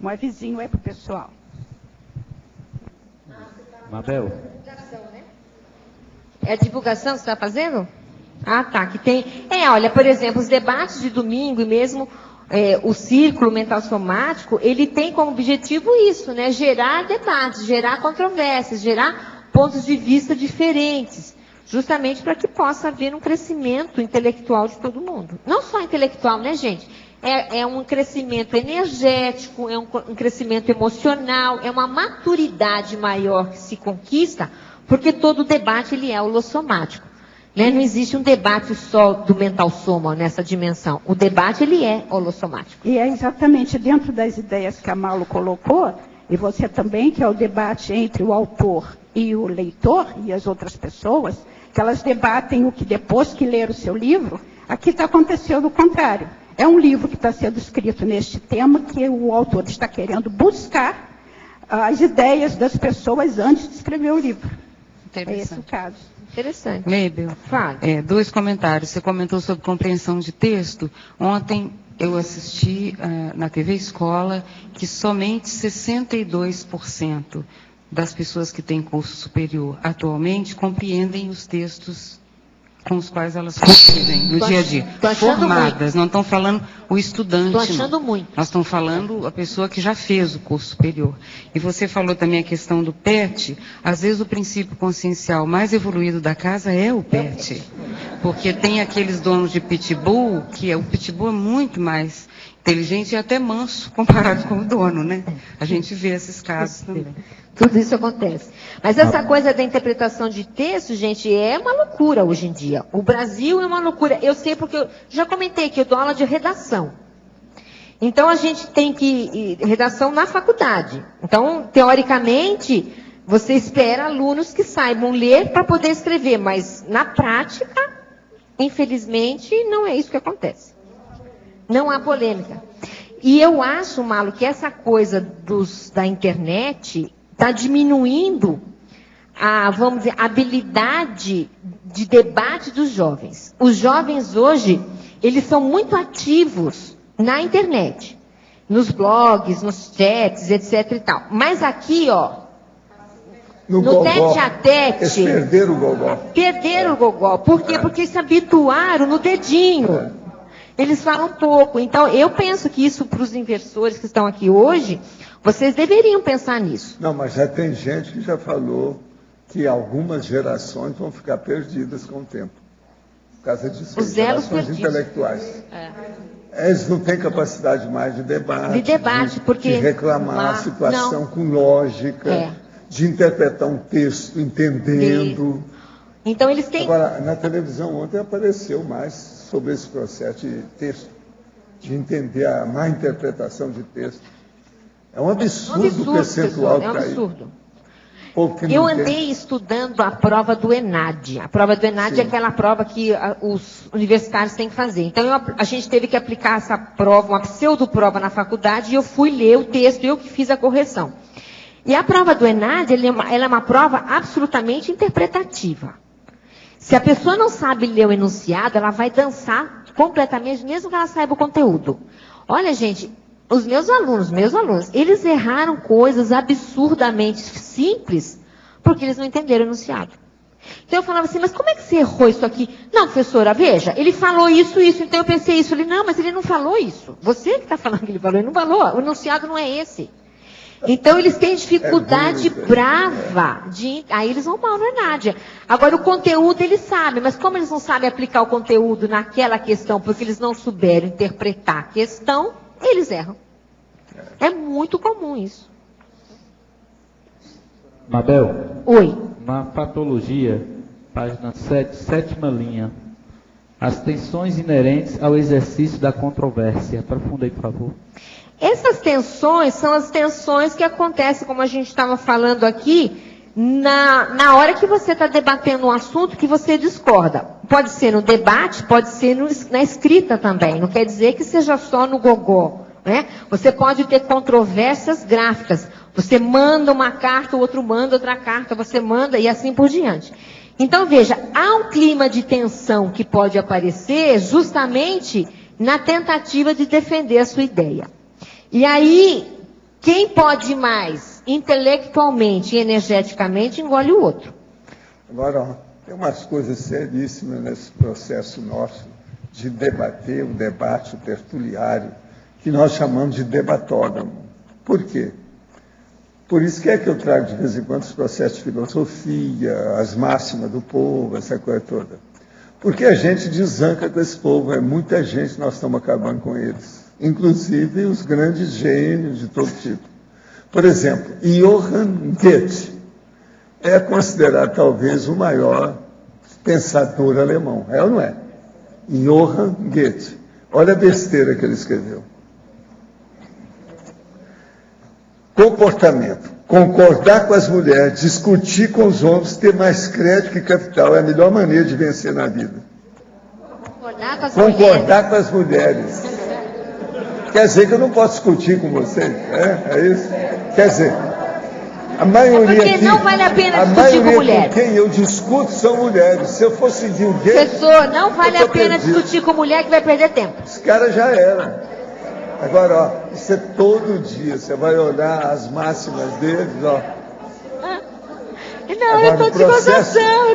Um avisinho aí para o pessoal. Mabel. É a divulgação que você está fazendo? Ah, tá. Que tem. Olha, por exemplo, os debates de domingo e mesmo o círculo mental somático, ele tem como objetivo isso, né? Gerar debates, gerar controvérsias, gerar pontos de vista diferentes, justamente para que possa haver um crescimento intelectual de todo mundo. Não só intelectual, né, gente? É um crescimento energético, é um crescimento emocional, é uma maturidade maior que se conquista, porque todo debate ele é holossomático. Né? Não existe um debate só do mental soma nessa dimensão. O debate ele é holossomático. E é exatamente dentro das ideias que a Malu colocou, e você também, que é o debate entre o autor e o leitor e as outras pessoas, que elas debatem o que depois que ler o seu livro, aqui está acontecendo o contrário. É um livro que está sendo escrito neste tema que o autor está querendo buscar as ideias das pessoas antes de escrever o livro. É esse o caso. Interessante. Mabel, fala. 2 comentários. Você comentou sobre compreensão de texto. Ontem eu assisti na TV Escola que somente 62% das pessoas que têm curso superior atualmente compreendem os textos com os quais elas convivem no dia a dia. Formadas, não estão falando o estudante. Estou achando muito. Nós estamos falando a pessoa que já fez o curso superior. E você falou também a questão do PET. Às vezes o princípio consciencial mais evoluído da casa é o PET. Porque tem aqueles donos de pitbull, o pitbull é muito mais inteligente e até manso comparado com o dono, né? A gente vê esses casos também. Tudo isso acontece. Mas essa coisa da interpretação de texto, gente, é uma loucura hoje em dia. O Brasil é uma loucura. Eu sei porque eu já comentei que eu dou aula de redação. Então a gente tem redação na faculdade. Então, teoricamente, você espera alunos que saibam ler para poder escrever, mas na prática, infelizmente, não é isso que acontece. Não há polêmica. E eu acho, Malu, que essa coisa da internet está diminuindo vamos dizer, a habilidade de debate dos jovens. Os jovens hoje, eles são muito ativos na internet, nos blogs, nos chats, etc e tal. Mas aqui, no tete-a-tete... Eles perderam o gogó. Perderam o gogó. Por quê? Porque se habituaram no dedinho. Eles falam pouco. Então, eu penso que isso, para os inversores que estão aqui hoje, vocês deveriam pensar nisso. Não, mas já tem gente que já falou que algumas gerações vão ficar perdidas com o tempo. Por causa disso, os elos gerações perdidos. Intelectuais. Eles não têm capacidade mais de debate. Porque de reclamar a situação com lógica, de interpretar um texto entendendo. Então, eles têm... Agora, na televisão ontem apareceu mais sobre esse processo de texto. de entender a má interpretação de texto. É um absurdo o percentual que está aí. É um absurdo. Eu andei estudando a prova do ENAD. A prova do ENAD é aquela prova que os universitários têm que fazer. Então, a gente teve que aplicar essa prova, uma pseudo-prova na faculdade, e eu fui ler o texto, eu que fiz a correção. E a prova do ENAD, ela é uma prova absolutamente interpretativa. Se a pessoa não sabe ler o enunciado, ela vai dançar completamente, mesmo que ela saiba o conteúdo. Olha, gente, os meus alunos, eles erraram coisas absurdamente simples, porque eles não entenderam o enunciado. Então eu falava assim, mas como é que você errou isso aqui? Não, professora, veja, ele falou isso, então eu pensei isso. Eu falei, não, mas ele não falou isso. Você que está falando que ele falou, ele não falou. O enunciado não é esse. Então eles têm dificuldade brava. Aí eles vão mal, não é nada. Agora o conteúdo eles sabem, mas como eles não sabem aplicar o conteúdo naquela questão, porque eles não souberam interpretar a questão, eles erram. É muito comum isso. Mabel. Oi. Na patologia, página 7, sétima linha. As tensões inerentes ao exercício da controvérsia. Aprofunda aí, por favor. Essas tensões são as tensões que acontecem, como a gente estava falando aqui, na hora que você está debatendo um assunto que você discorda. Pode ser no debate, pode ser na escrita também. Não quer dizer que seja só no gogó, né? Você pode ter controvérsias gráficas. Você manda uma carta, o outro manda outra carta, você manda e assim por diante. Então, veja, há um clima de tensão que pode aparecer justamente na tentativa de defender a sua ideia. E aí, quem pode mais, intelectualmente e energeticamente, engole o outro. Agora, ó, tem umas coisas seríssimas nesse processo nosso de debater, o debate, o tertuliário, que nós chamamos de debatódromo. Por quê? Por isso que eu trago de vez em quando os processos de filosofia, as máximas do povo, essa coisa toda. Porque a gente desanca com esse povo, é muita gente, nós estamos acabando com eles. Inclusive os grandes gênios de todo tipo. Por exemplo, Johann Goethe é considerado talvez o maior pensador alemão. É ou não é? Johann Goethe. Olha a besteira que ele escreveu. Comportamento. Concordar com as mulheres, discutir com os homens, ter mais crédito que capital. É a melhor maneira de vencer na vida. Concordar com as mulheres. Quer dizer que eu não posso discutir com vocês? É isso? Quer dizer, a maioria porque aqui, não vale a pena discutir com mulheres. Com quem eu discuto são mulheres. Se eu fosse seguir o Goethe... Professor, não vale a pena discutir com mulher que vai perder tempo. Esse cara já era. Agora, ó, isso é todo dia. Você vai olhar as máximas deles, ó. Não, agora, eu estou de gozação,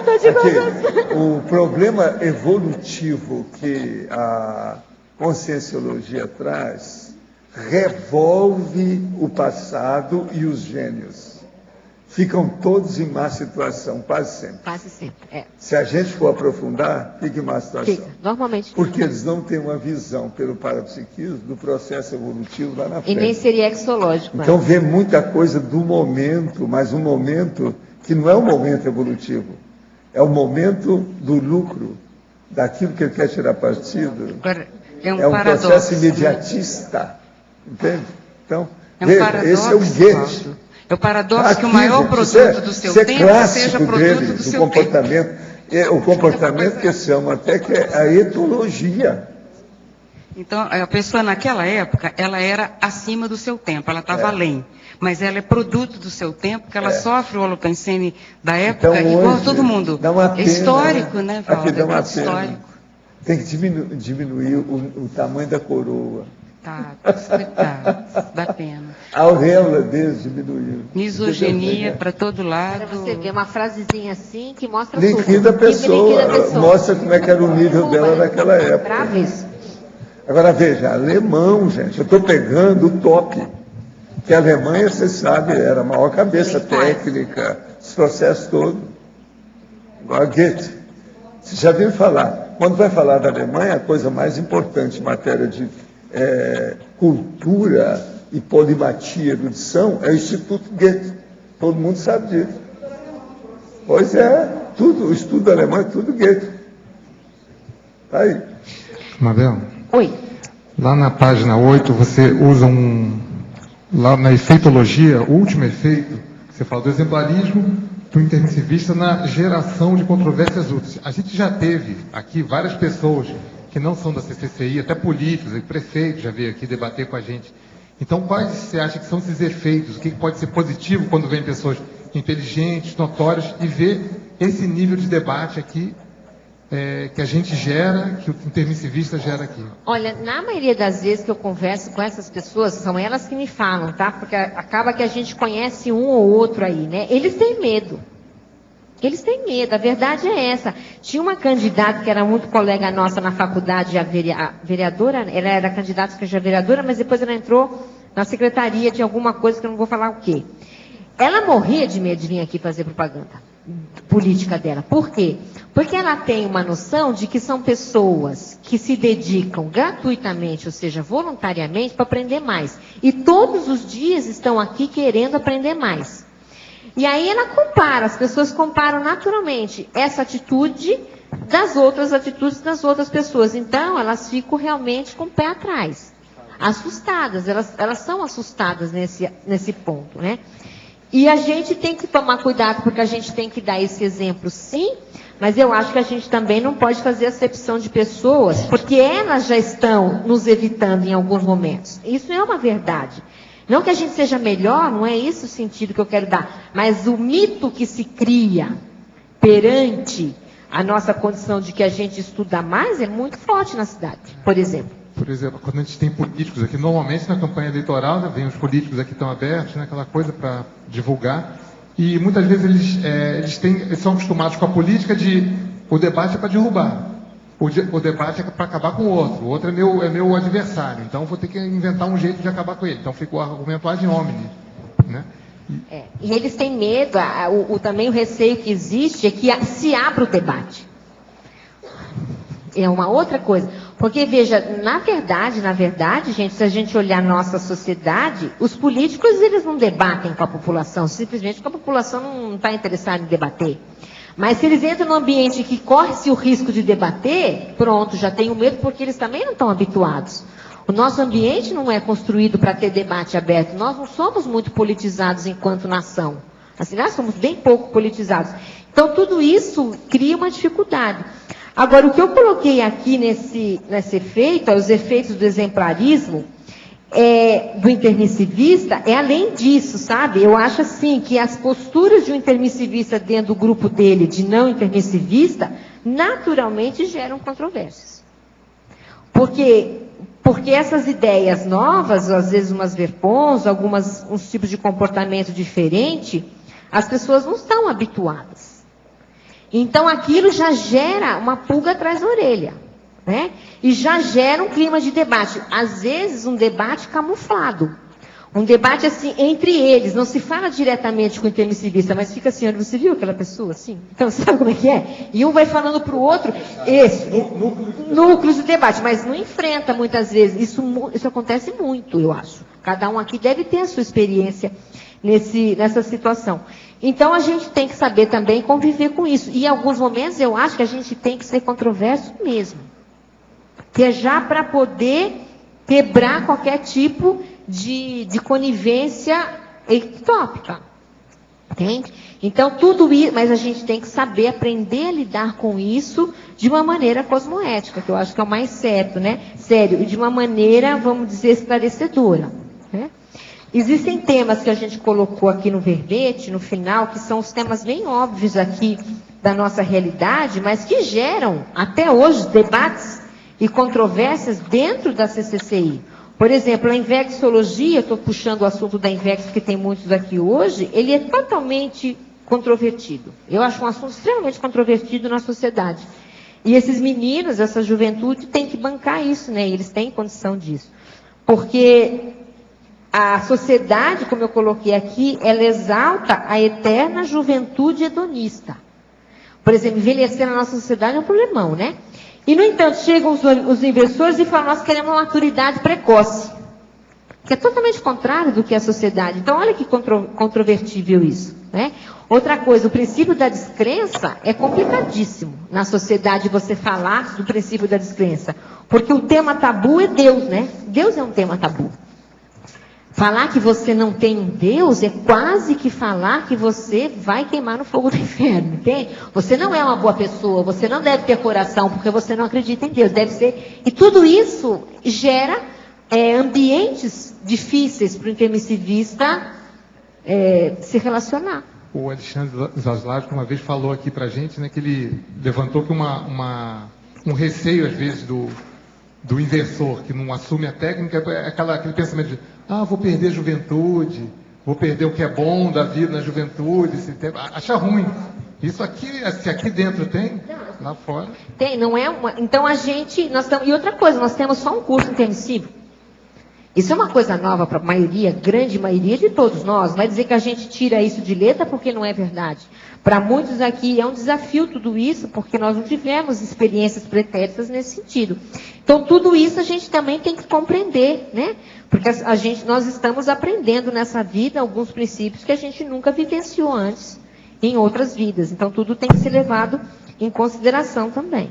O problema evolutivo que a conscienciologia traz revolve o passado e os gênios. Ficam todos em má situação, quase sempre. Quase sempre, é. Se a gente for aprofundar, fica em má situação. Fica, normalmente. Porque eles não têm uma visão pelo parapsiquismo do processo evolutivo lá na frente. E nem seria exológico. Então vê muita coisa do momento, mas um momento que não é um momento evolutivo. É o momento do lucro, daquilo que ele quer tirar partido. É um processo imediatista. Entende? Então, veja, esse é o Goethe. É o paradoxo que o maior produto do seu tempo seja produto do seu comportamento. O comportamento que se chama até que é a etologia. Então, a pessoa naquela época, ela era acima do seu tempo, ela estava além. Mas ela é produto do seu tempo, porque ela sofre o holopensene da época, então, igual hoje, todo mundo. É histórico, né, Valdo? Aqui dá uma histórico. Tem que diminuir o tamanho da coroa. Tá, dá pena. A auréola deles diminuiu. Misoginia para todo lado. Para você ver uma frasezinha assim que mostra liquida a pessoa, mostra como é que era o nível dela naquela época. Grave isso. Agora veja, alemão, gente, eu estou pegando o top. Que a Alemanha, você sabe, era a maior cabeça técnica, os processos todos. Igual a Goethe. Você já viu falar? Quando vai falar da Alemanha, a coisa mais importante em matéria de cultura e polimatia, erudição, é o Instituto Goethe. Todo mundo sabe disso. Pois é, tudo, o estudo alemão é tudo Goethe. Tá aí. Mabel? Oi. Lá na página 8, você usa lá na efeitologia, o último efeito, você fala do exemplarismo do intermissivista na geração de controvérsias úteis. A gente já teve aqui várias pessoas que não são da CCCI, até políticos, prefeitos já veio aqui debater com a gente. Então, quais você acha que são esses efeitos? O que pode ser positivo quando vem pessoas inteligentes, notórias, e ver esse nível de debate aqui que a gente gera, que o intermissivista gera aqui? Olha, na maioria das vezes que eu converso com essas pessoas, são elas que me falam, tá? Porque acaba que a gente conhece um ou outro aí, né? Eles têm medo. Eles têm medo, a verdade é essa. Tinha uma candidata que era muito colega nossa na faculdade, a vereadora, ela era candidata que já vereadora, mas depois ela entrou na secretaria de alguma coisa que eu não vou falar o quê. Ela morria de medo de vir aqui fazer propaganda política dela. Por quê? Porque ela tem uma noção de que são pessoas que se dedicam gratuitamente, ou seja, voluntariamente, para aprender mais. E todos os dias estão aqui querendo aprender mais. E aí ela compara, as pessoas comparam naturalmente essa atitude das outras atitudes das outras pessoas. Então, elas ficam realmente com o pé atrás, assustadas, elas são assustadas nesse ponto, né? E a gente tem que tomar cuidado, porque a gente tem que dar esse exemplo, sim, mas eu acho que a gente também não pode fazer acepção de pessoas, porque elas já estão nos evitando em alguns momentos. Isso é uma verdade. Não que a gente seja melhor, não é esse o sentido que eu quero dar, mas o mito que se cria perante a nossa condição de que a gente estuda mais é muito forte na cidade, por exemplo. Por exemplo, quando a gente tem políticos aqui, normalmente na campanha eleitoral, né, vem os políticos aqui tão abertos, né, aquela coisa para divulgar, e muitas vezes eles são acostumados com a política de o debate é para derrubar, o debate é para acabar com o outro é meu adversário, então vou ter que inventar um jeito de acabar com ele. Então fica o argumento ad hominem, né? E eles têm medo, também o receio que existe é que se abra o debate. É uma outra coisa. Porque, veja, na verdade, gente, se a gente olhar a nossa sociedade, os políticos, eles não debatem com a população, simplesmente porque a população não está interessada em debater. Mas se eles entram num ambiente que corre-se o risco de debater, pronto, já tem o medo, porque eles também não estão habituados. O nosso ambiente não é construído para ter debate aberto. Nós não somos muito politizados enquanto nação. Assim, nós somos bem pouco politizados. Então, tudo isso cria uma dificuldade. Agora, o que eu coloquei aqui nesse efeito, os efeitos do exemplarismo, do intermissivista, é além disso, sabe? Eu acho assim, que as posturas de um intermissivista dentro do grupo dele, de não intermissivista, naturalmente geram controvérsias. Porque essas ideias novas, às vezes umas verpons, uns tipos de comportamento diferente, as pessoas não estão habituadas. Então, aquilo já gera uma pulga atrás da orelha, né? E já gera um clima de debate. Às vezes, um debate camuflado. Um debate, assim, entre eles. Não se fala diretamente com o intermissivista, mas fica assim, olha, você viu aquela pessoa, assim? Então, sabe como é que é? E um vai falando para o outro, núcleos de debate, mas não enfrenta muitas vezes. Isso acontece muito, eu acho. Cada um aqui deve ter a sua experiência nessa situação. Então, a gente tem que saber também conviver com isso. E, em alguns momentos, eu acho que a gente tem que ser controverso mesmo. Que é já para poder quebrar qualquer tipo de conivência ectópica. Entende? Então, tudo isso, mas a gente tem que saber aprender a lidar com isso de uma maneira cosmoética, que eu acho que é o mais certo, né? Sério, e de uma maneira, vamos dizer, esclarecedora, né? Existem temas que a gente colocou aqui no verbete, no final, que são os temas bem óbvios aqui da nossa realidade, mas que geram, até hoje, debates e controvérsias dentro da CCCI. Por exemplo, a infecciologia, estou puxando o assunto da infecção, que tem muitos aqui hoje, ele é totalmente controvertido. Eu acho um assunto extremamente controvertido na sociedade. E esses meninos, essa juventude, tem que bancar isso, né? Eles têm condição disso. Porque a sociedade, como eu coloquei aqui, ela exalta a eterna juventude hedonista. Por exemplo, envelhecer na nossa sociedade é um problemão, né? E, no entanto, chegam os investidores e falam, nós queremos uma maturidade precoce. Que é totalmente contrário do que é a sociedade. Então, olha que controvertível isso. né? Outra coisa, o princípio da descrença é complicadíssimo na sociedade você falar do princípio da descrença, porque o tema tabu é Deus, né? Deus é um tema tabu. Falar que você não tem um Deus é quase que falar que você vai queimar no fogo do inferno, entende? Você não é uma boa pessoa, você não deve ter coração, porque você não acredita em Deus, deve ser... E tudo isso gera ambientes difíceis para o intermissivista se relacionar. O Alexandre Zaslav uma vez falou aqui para a gente, né, que ele levantou que um receio, às vezes, do inversor, que não assume a técnica, é aquele pensamento de, vou perder a juventude, vou perder o que é bom da vida na juventude, acha ruim. Isso aqui, se aqui dentro tem, lá fora... Tem, não é uma... Então a gente... E outra coisa, nós temos só um curso intermissivo. Isso é uma coisa nova para a maioria, grande maioria de todos nós. Vai dizer que a gente tira isso de letra porque não é verdade. Para muitos aqui é um desafio tudo isso, porque nós não tivemos experiências pretéritas nesse sentido. Então tudo isso a gente também tem que compreender, né? Porque nós estamos aprendendo nessa vida alguns princípios que a gente nunca vivenciou antes em outras vidas. Então tudo tem que ser levado em consideração também.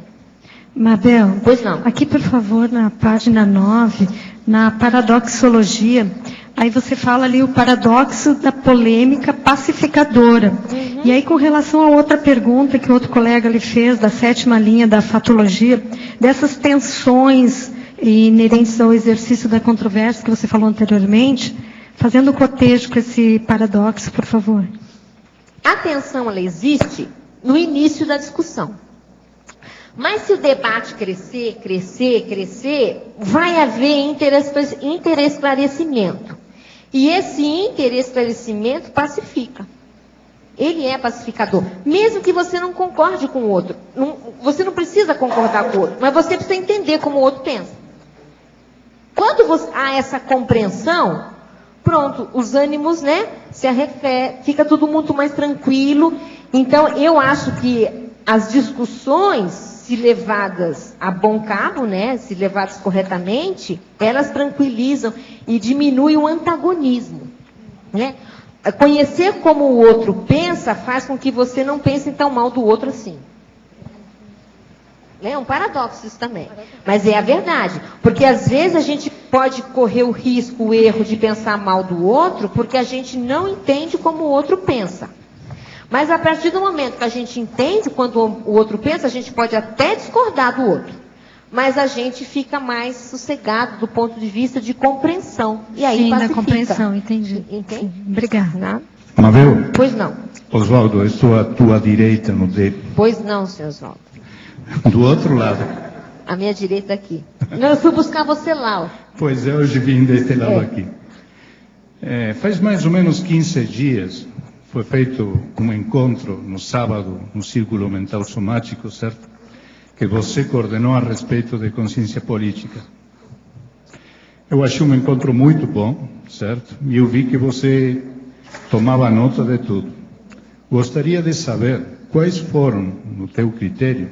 Mabel, pois não. Aqui, por favor, na página 9, na paradoxologia, aí você fala ali o paradoxo da polêmica pacificadora. Uhum. E aí, com relação a outra pergunta que outro colega lhe fez, da 7ª linha da fatologia, dessas tensões inerentes ao exercício da controvérsia que você falou anteriormente, fazendo cotejo com esse paradoxo, por favor. A tensão, ela existe no início da discussão. Mas se o debate crescer, vai haver interesclarecimento. E esse interesclarecimento pacifica. Ele é pacificador. Mesmo que você não concorde com o outro. Você não precisa concordar com o outro, mas você precisa entender como o outro pensa. Quando há essa compreensão, pronto, os ânimos, né, se arrefecem, fica tudo muito mais tranquilo. Então, eu acho que as discussões, se levadas a bom cabo, né, se levadas corretamente, elas tranquilizam e diminuem o antagonismo, né? Conhecer como o outro pensa faz com que você não pense tão mal do outro assim. É um paradoxo isso também, mas é a verdade, porque às vezes a gente pode correr o risco, o erro de pensar mal do outro, porque a gente não entende como o outro pensa. Mas a partir do momento que a gente entende quando o outro pensa, a gente pode até discordar do outro. Mas a gente fica mais sossegado do ponto de vista de compreensão. E aí pacifica. Da compreensão, entendi. Entende? Sim, obrigada. Mabel? Pois não. Oswaldo, eu estou à tua direita no dedo. Pois não, senhor Oswaldo. Do outro lado. A minha direita aqui. Não, eu fui buscar você lá. Ó. Pois é, hoje vim deste lado aqui. Faz mais ou menos 15 dias... Foi feito um encontro no sábado, no Círculo Mental Somático, certo? Que você coordenou a respeito de consciência política. Eu achei um encontro muito bom, certo? E eu vi que você tomava nota de tudo. Gostaria de saber quais foram, no teu critério,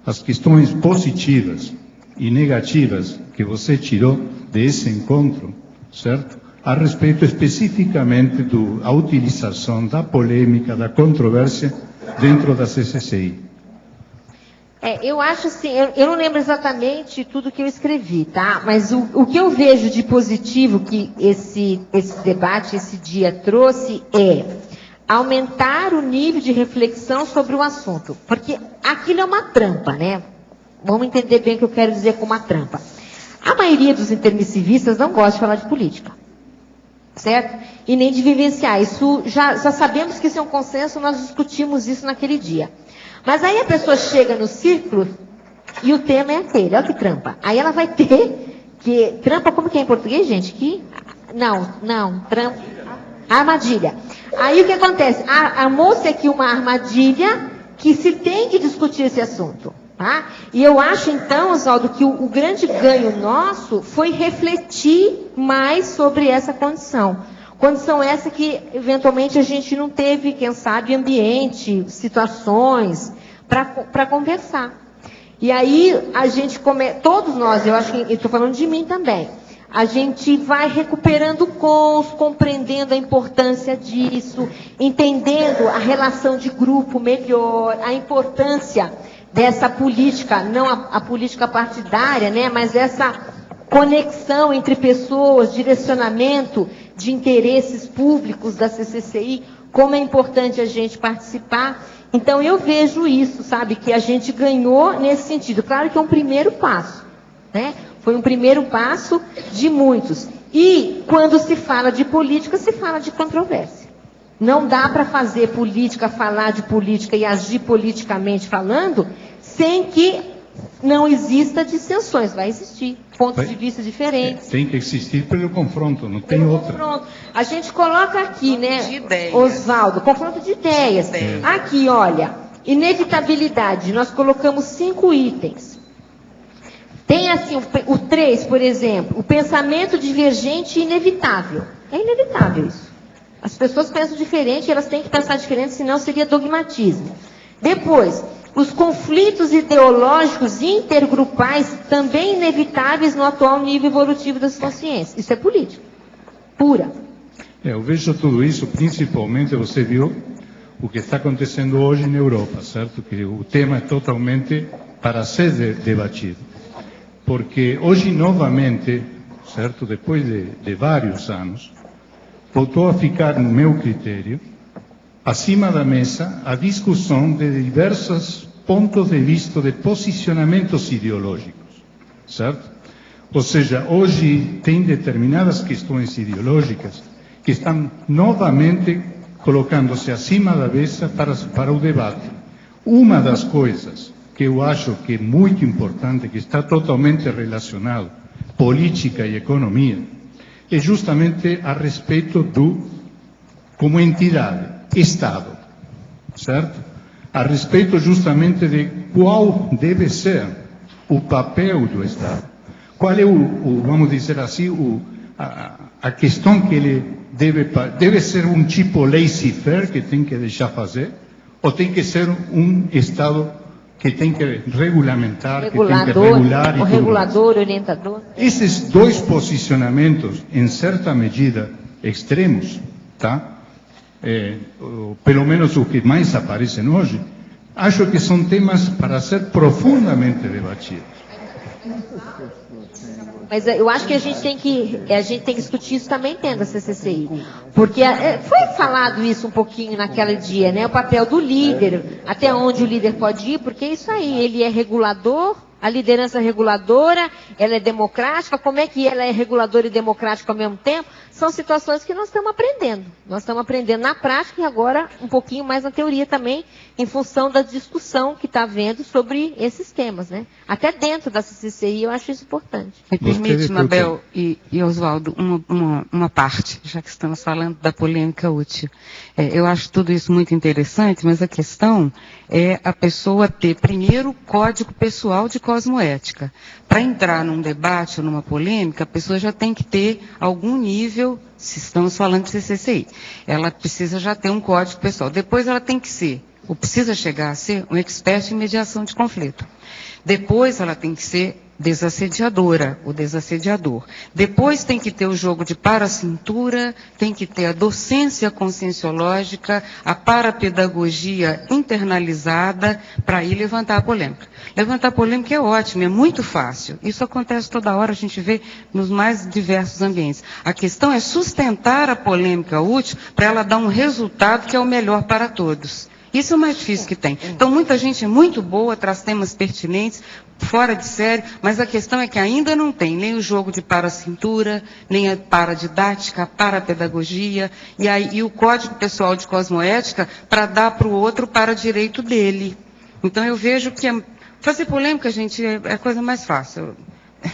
as questões positivas e negativas que você tirou desse encontro, certo? A respeito especificamente da utilização da polêmica, da controvérsia dentro da CCCI. Eu acho assim, eu não lembro exatamente tudo que eu escrevi, tá? Mas o que eu vejo de positivo que esse debate, esse dia trouxe é aumentar o nível de reflexão sobre o assunto. Porque aquilo é uma trampa, né? Vamos entender bem o que eu quero dizer com uma trampa. A maioria dos intermissivistas não gosta de falar de política. Certo? E nem de vivenciar. Isso já sabemos que isso é um consenso, nós discutimos isso naquele dia. Mas aí a pessoa chega no círculo e o tema é aquele, olha que trampa. Aí ela vai ter que... Trampa como que é em português, gente? Trampa. Armadilha. Aí o que acontece? Armou-se aqui uma armadilha que se tem que discutir esse assunto. Tá? E eu acho, então, Oswaldo, que o grande ganho nosso foi refletir mais sobre essa condição. Condição essa que, eventualmente, a gente não teve, quem sabe, ambiente, situações para conversar. E aí, a gente todos nós, eu acho que, estou falando de mim também, a gente vai recuperando compreendendo a importância disso, entendendo a relação de grupo melhor, a importância dessa política, não a política partidária, né, mas essa conexão entre pessoas, direcionamento de interesses públicos da CCCI, como é importante a gente participar. Então, eu vejo isso, sabe, que a gente ganhou nesse sentido. Claro que é um primeiro passo, né? Foi um primeiro passo de muitos. E, quando se fala de política, se fala de controvérsia. Não dá para fazer política, falar de política e agir politicamente falando, sem que não exista dissensões. Vai existir pontos de vista diferentes. Tem que existir pelo confronto, não tem outra. Confronto. A gente coloca aqui, né, Oswaldo, confronto de ideias. Aqui, olha, inevitabilidade, nós colocamos 5 itens. Tem assim, o 3, por exemplo, o pensamento divergente e inevitável. É inevitável isso. As pessoas pensam diferente, elas têm que pensar diferente, senão seria dogmatismo. Depois, os conflitos ideológicos intergrupais, também inevitáveis no atual nível evolutivo das consciências. Isso é política pura. Eu vejo tudo isso, principalmente, você viu o que está acontecendo hoje na Europa, certo? Que o tema é totalmente para ser debatido. Porque hoje, novamente, certo? Depois de vários anos, voltou a ficar, no meu critério, acima da mesa, a discussão de diversos pontos de vista de posicionamentos ideológicos, certo? Ou seja, hoje tem determinadas questões ideológicas que estão novamente colocando-se acima da mesa para o debate. Uma das coisas que eu acho que é muito importante, que está totalmente relacionado, política e economia, é justamente a respeito como entidade, Estado, certo? A respeito justamente de qual deve ser o papel do Estado. Qual é vamos dizer assim, a questão que ele deve ser um tipo laissez-faire que tem que deixar fazer, ou tem que ser um Estado que tem que regulamentar, que tem que regular e o regulador, orientador. Esses dois posicionamentos, em certa medida, extremos, tá? Pelo menos o que mais aparecem hoje, acho que são temas para ser profundamente debatidos. Mas eu acho que a gente tem que discutir isso também dentro da CCCI. Porque foi falado isso um pouquinho naquele dia, né? O papel do líder, até onde o líder pode ir, porque é isso aí, ele é regulador, a liderança reguladora, ela é democrática, como é que ela é reguladora e democrática ao mesmo tempo? São situações que nós estamos aprendendo. Nós estamos aprendendo na prática e agora um pouquinho mais na teoria também, em função da discussão que está havendo sobre esses temas, né? Até dentro da CCCI eu acho isso importante. Me permite, Mabel e Oswaldo, uma parte, já que estamos falando da polêmica útil. Eu acho tudo isso muito interessante, mas a questão é a pessoa ter, primeiro, código pessoal de cosmoética. Para entrar num debate ou numa polêmica, a pessoa já tem que ter algum nível, se estamos falando de CCCI, ela precisa já ter um código pessoal. Depois ela tem que ser, ou precisa chegar a ser, um expert em mediação de conflito. Depois ela tem que ser desassediadora, o desassediador. Depois tem que ter o jogo de paracintura, tem que ter a docência conscienciológica, a parapedagogia internalizada para ir levantar a polêmica. Levantar a polêmica é ótimo, é muito fácil. Isso acontece toda hora, a gente vê nos mais diversos ambientes. A questão é sustentar a polêmica útil para ela dar um resultado que é o melhor para todos. Isso é o mais difícil que tem. Então, muita gente é muito boa, traz temas pertinentes, fora de série, mas a questão é que ainda não tem nem o jogo de paracintura, nem a paradidática, a parapedagogia, e o código pessoal de cosmoética para dar para o outro para direito dele. Então, eu vejo que fazer polêmica, gente, é a coisa mais fácil.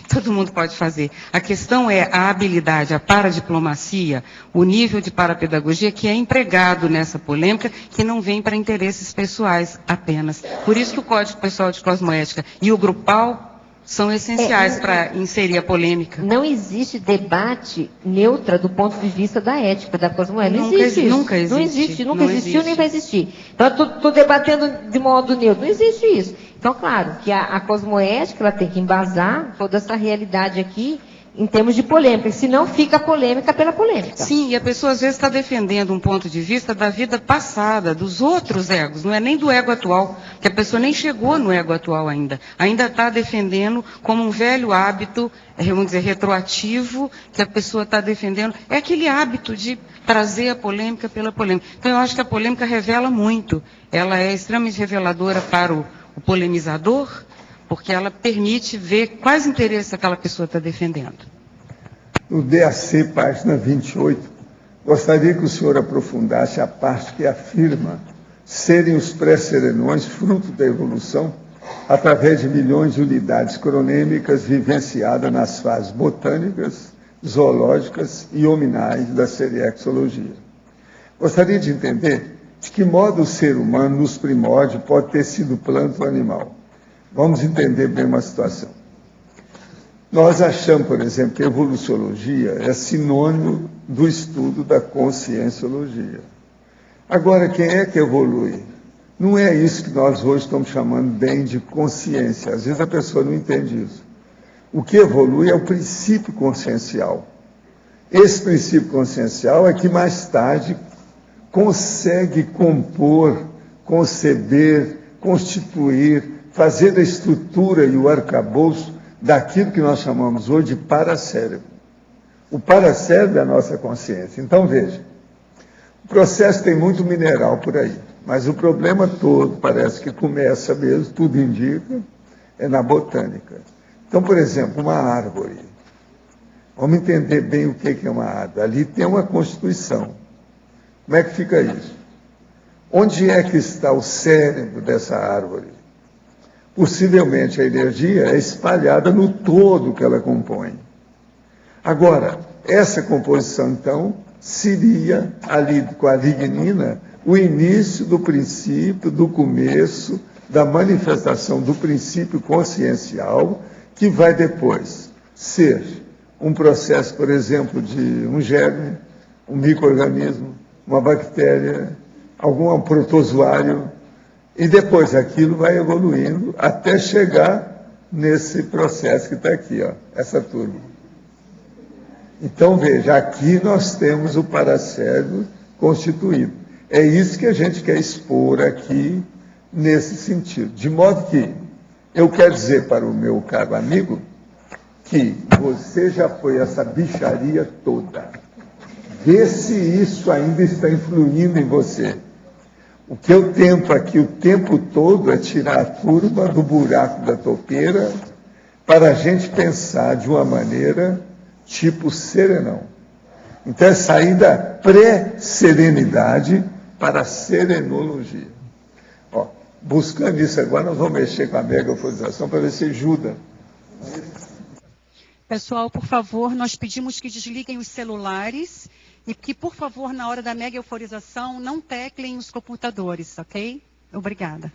Todo mundo pode fazer. A questão é a habilidade, a paradiplomacia, o nível de parapedagogia que é empregado nessa polêmica, que não vem para interesses pessoais apenas. Por isso que o Código Pessoal de Cosmoética e o grupal são essenciais para inserir a polêmica. Não existe debate neutra do ponto de vista da ética, da cosmoética. Não existe isso. Nunca existe. Não existe, nunca existiu, nem vai existir. Então, estou debatendo de modo neutro. Não existe isso. Então, claro, que a cosmoética ela tem que embasar toda essa realidade aqui em termos de polêmica, senão fica polêmica pela polêmica. Sim, e a pessoa às vezes está defendendo um ponto de vista da vida passada, dos outros egos, não é nem do ego atual, que a pessoa nem chegou no ego atual ainda. Ainda está defendendo como um velho hábito, vamos dizer, retroativo, que a pessoa está defendendo. É aquele hábito de trazer a polêmica pela polêmica. Então eu acho que a polêmica revela muito. Ela é extremamente reveladora para o polemizador, porque ela permite ver quais interesses aquela pessoa está defendendo. No DAC, página 28, gostaria que o senhor aprofundasse a parte que afirma serem os pré-serenões fruto da evolução através de milhões de unidades cronêmicas vivenciadas nas fases botânicas, zoológicas e hominais da seriexologia. Gostaria de entender de que modo o ser humano, nos primórdios, pode ter sido planta ou animal. Vamos entender bem uma situação. Nós achamos, por exemplo, que a evoluciologia é sinônimo do estudo da conscienciologia. Agora, quem é que evolui? Não é isso que nós hoje estamos chamando bem de consciência. Às vezes a pessoa não entende isso. O que evolui é o princípio consciencial. Esse princípio consciencial é que mais tarde consegue compor, conceber, constituir, fazer a estrutura e o arcabouço daquilo que nós chamamos hoje de paracérebro. O paracérebro é a nossa consciência. Então, veja, o processo tem muito mineral por aí, mas o problema todo parece que começa mesmo, tudo indica, é na botânica. Então, por exemplo, uma árvore. Vamos entender bem o que é uma árvore. Ali tem uma constituição. Como é que fica isso? Onde é que está o cérebro dessa árvore? Possivelmente a energia é espalhada no todo que ela compõe. Agora, essa composição, então, seria, ali com a lignina, o início do princípio, do começo, da manifestação do princípio consciencial, que vai depois ser um processo, por exemplo, de um germe, um micro-organismo, uma bactéria, algum protozoário, e depois aquilo vai evoluindo até chegar nesse processo que está aqui, ó, essa turma. Então, veja, aqui nós temos o paracérebro constituído. É isso que a gente quer expor aqui, nesse sentido. De modo que, eu quero dizer para o meu caro amigo, que você já foi essa bicharia toda. Vê se isso ainda está influindo em você. O que eu tento aqui o tempo todo é tirar a turma do buraco da topeira para a gente pensar de uma maneira tipo serenão. Então é sair da pré-serenidade para a serenologia. Ó, buscando isso agora, nós vamos mexer com a mega-euforização para ver se ajuda. Pessoal, por favor, nós pedimos que desliguem os celulares e que, por favor, na hora da mega-euforização, não teclem os computadores, ok? Obrigada.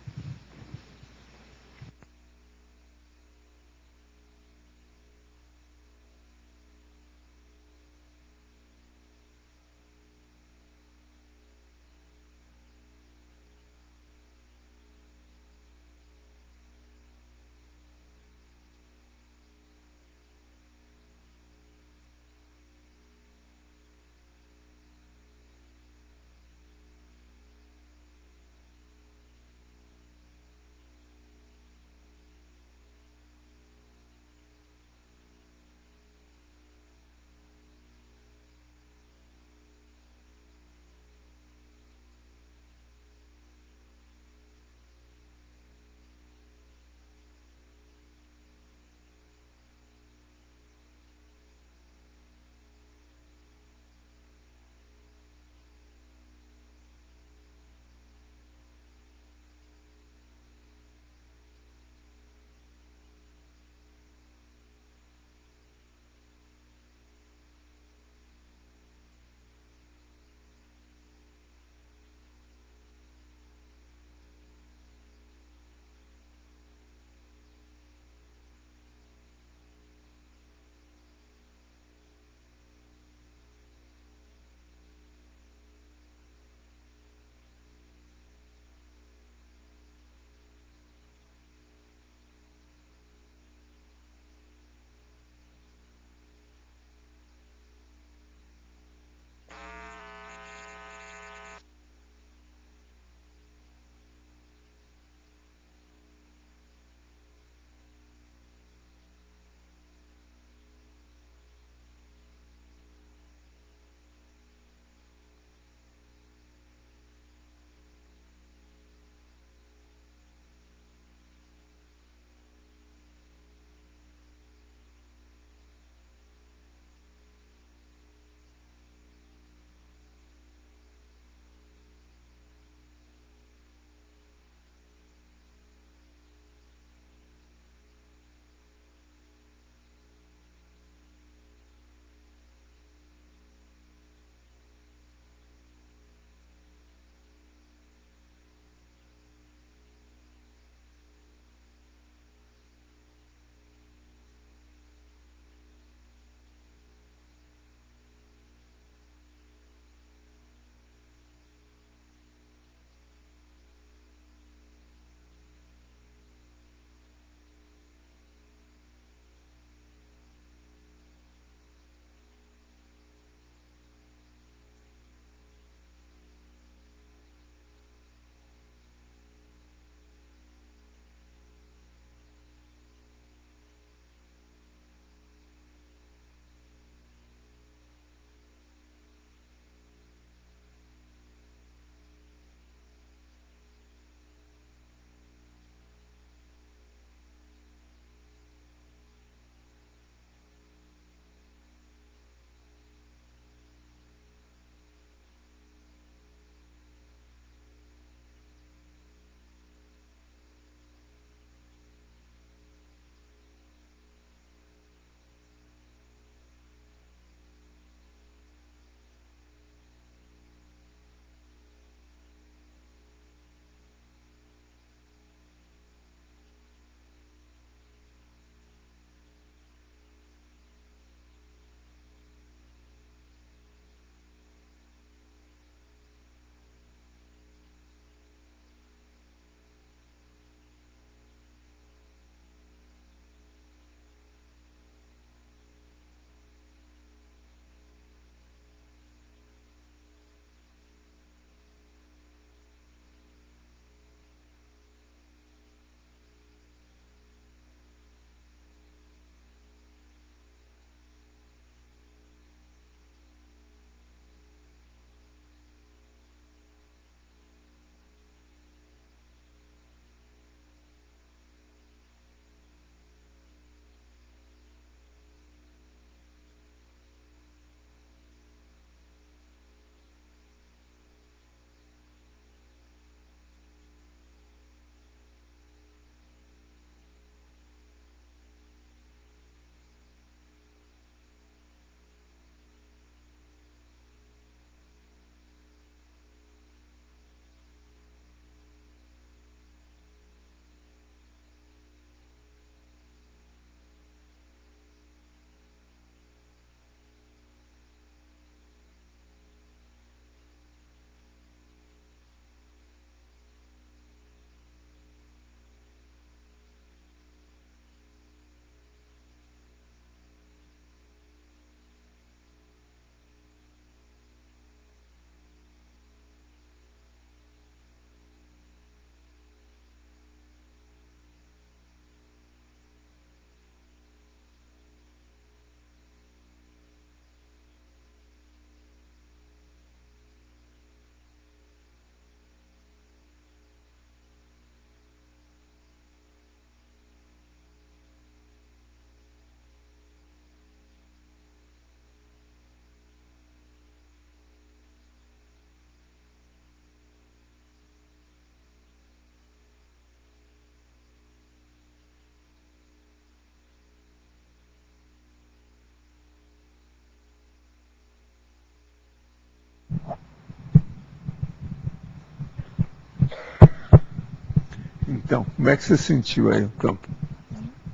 Então, como é que você sentiu aí o campo?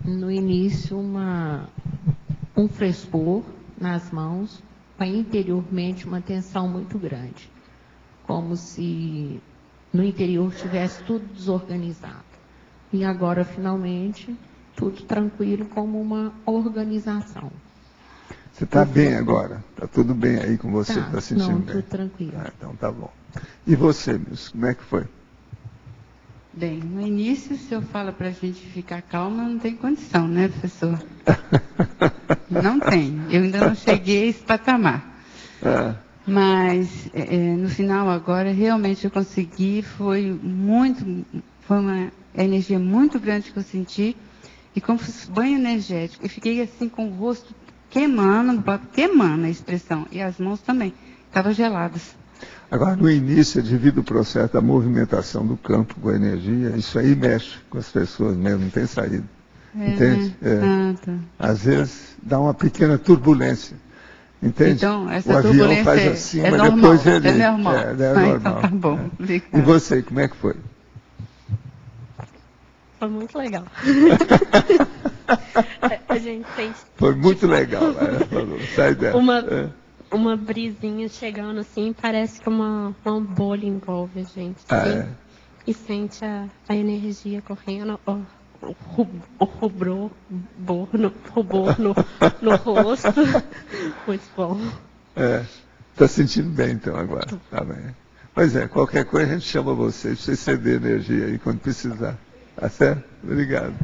No início, um frescor nas mãos, mas interiormente uma tensão muito grande. Como se no interior tivesse tudo desorganizado. E agora, finalmente, tudo tranquilo, como uma organização. Você está bem agora? Está tudo bem aí com você? Está sentindo não, bem? tudo tranquilo. Então tá bom. E você, Milce, como é que foi? Bem, no início, se eu falo para a gente ficar calma, não tem condição, né, professor? Não tem. Eu ainda não cheguei a esse patamar. Mas, no final, agora, realmente eu consegui. Foi uma energia muito grande que eu senti. E como fosse banho energético. E fiquei assim com o rosto queimando a expressão. E as mãos também. Estavam geladas. Agora, no início, devido ao processo da movimentação do campo com a energia, isso aí mexe com as pessoas mesmo, não tem saída. Entende? Né? Tá. Às vezes dá uma pequena turbulência. Entende? Então, essa o avião faz assim, mas normal, depois ele... É normal. É normal. Então tá bom. E você, como é que foi? Foi muito legal. A gente sente... Foi muito legal, ela falou. Sai dela. Uma brisinha chegando assim, parece que uma bolha envolve a gente. E sente a energia correndo, o rubor no rosto. Muito bom. Está sentindo bem então agora. Tá bem. Pois qualquer coisa a gente chama você ceder energia aí quando precisar. Tá certo? Obrigado.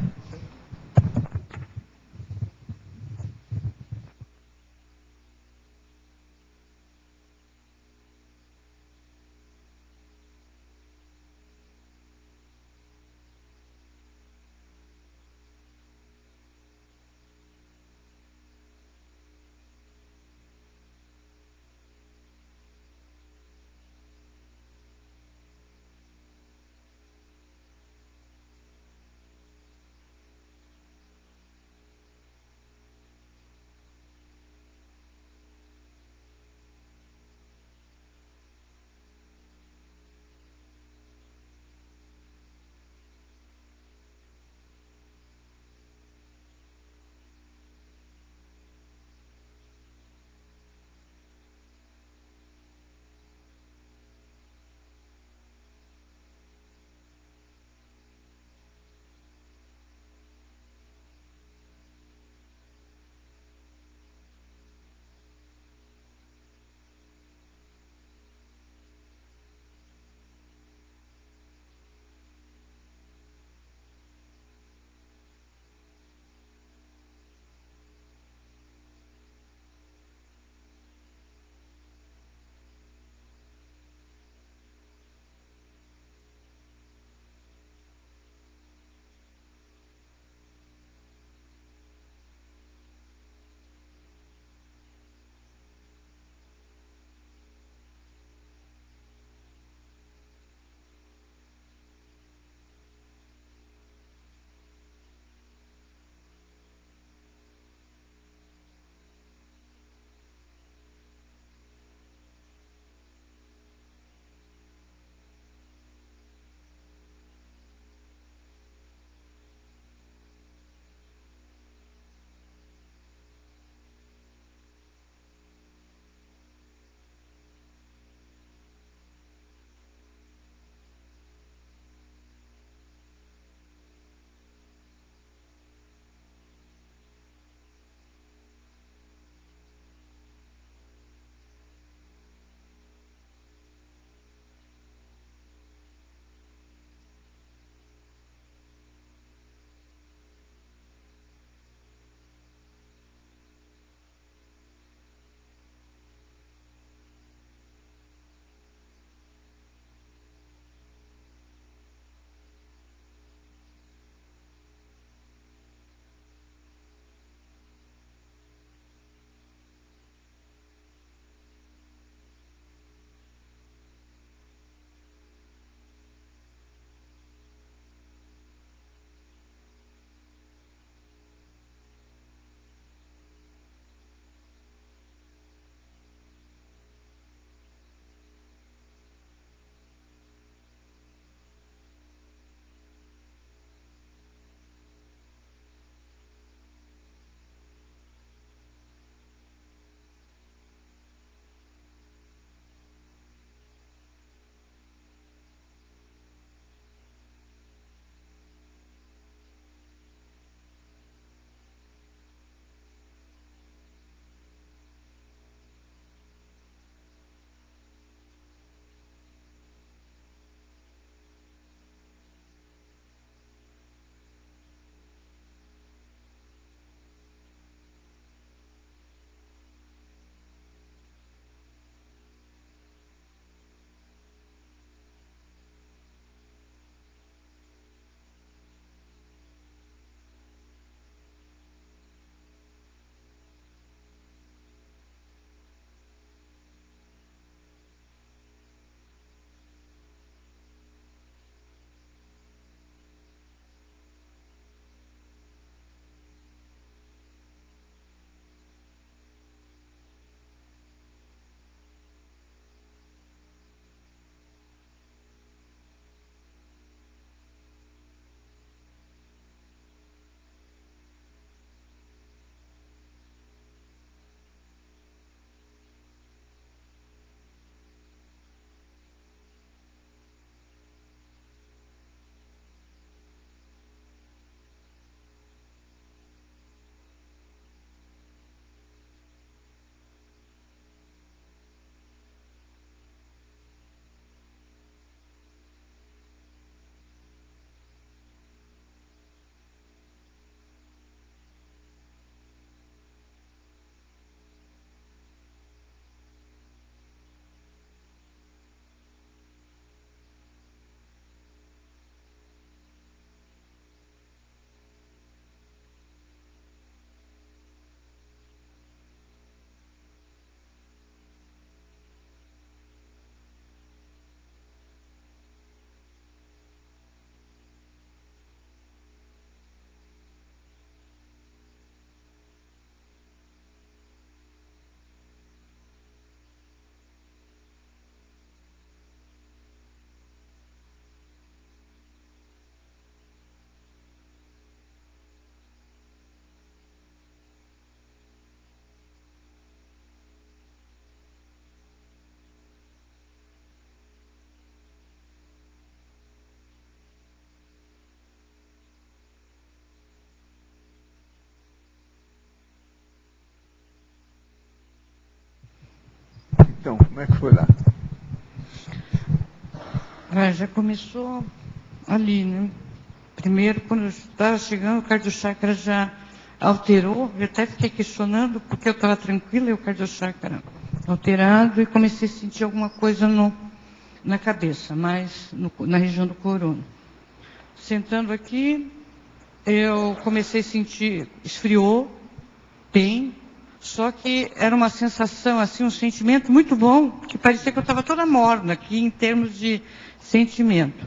Então, como é que foi lá? Já começou ali, né? Primeiro, quando eu estava chegando, o cardiochakra já alterou. Eu até fiquei questionando, porque eu estava tranquila e o cardiochakra alterado, e comecei a sentir alguma coisa na cabeça, mais na região do corona. Sentando aqui, eu comecei a sentir, esfriou bem, só que era uma sensação, assim, um sentimento muito bom, que parecia que eu estava toda morna aqui em termos de sentimento.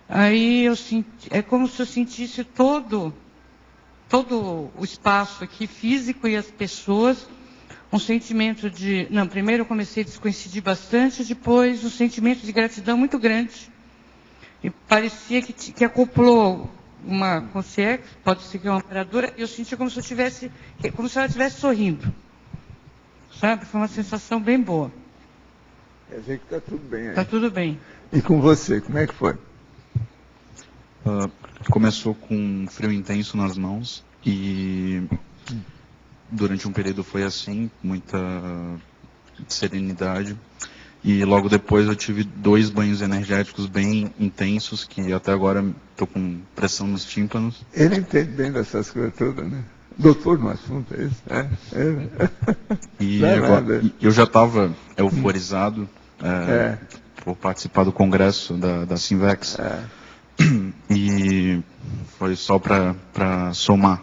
Aí eu senti, é como se eu sentisse todo o espaço aqui físico e as pessoas, um sentimento de... Não, primeiro eu comecei a descoincidir bastante, depois um sentimento de gratidão muito grande. E parecia que acoplou uma concierge, pode ser que é uma operadora, e eu sentia como se ela estivesse sorrindo. Sabe? Foi uma sensação bem boa. Quer dizer que está tudo bem aí. Está tudo bem. E com você, como é que foi? Começou com um frio intenso nas mãos e durante um período foi assim, muita serenidade. E logo depois eu tive 2 banhos energéticos bem intensos, que até agora estou com pressão nos tímpanos. Ele entende bem dessas coisas todas, né? Doutor no assunto, é isso? E agora, eu já estava euforizado por participar do congresso da Sinvex. E foi só para somar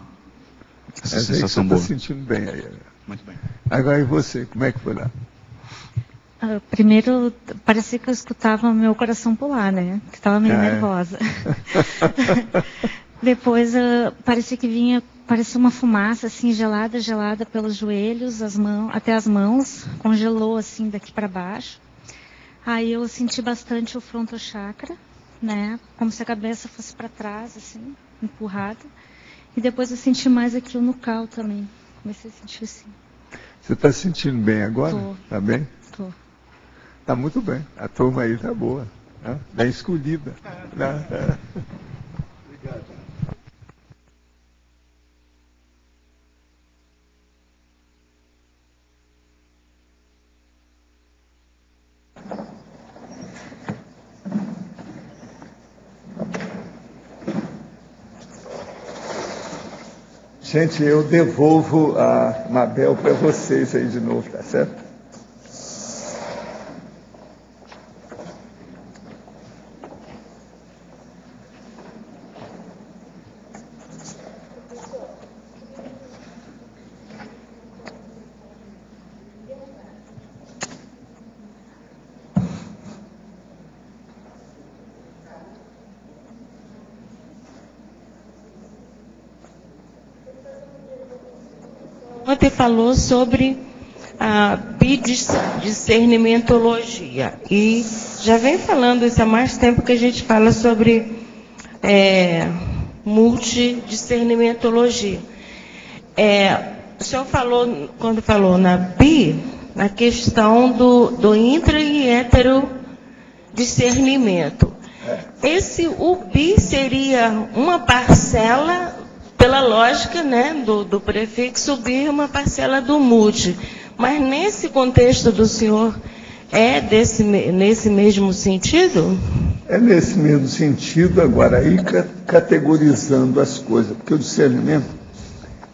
essa sensação boa. Você está sentindo bem aí. Muito bem. Agora e você, como é que foi lá? Primeiro, parecia que eu escutava meu coração pular, né? Que estava meio nervosa. Depois, parecia que parecia uma fumaça, assim, gelada pelos joelhos, até as mãos, congelou, assim, daqui para baixo. Aí eu senti bastante o frontochakra, né? Como se a cabeça fosse para trás, assim, empurrada. E depois eu senti mais aqui o nucal também. Comecei a sentir assim. Você está se sentindo bem agora? Tô. Tá bem? Tô. Tá muito bem. A turma aí tá boa. Né? Bem escolhida. Né? Obrigado. Gente, eu devolvo a Mabel para vocês aí de novo, tá certo? Ontem falou sobre a bidiscernimentologia e já vem falando isso há mais tempo que a gente fala sobre multidiscernimentologia. O senhor falou, quando falou na questão do intra e hetero discernimento. O bi seria uma parcela, pela lógica, né, do prefixo bi, uma parcela do multi. Mas nesse contexto do senhor, nesse mesmo sentido? É nesse mesmo sentido, agora aí categorizando as coisas, porque o discernimento,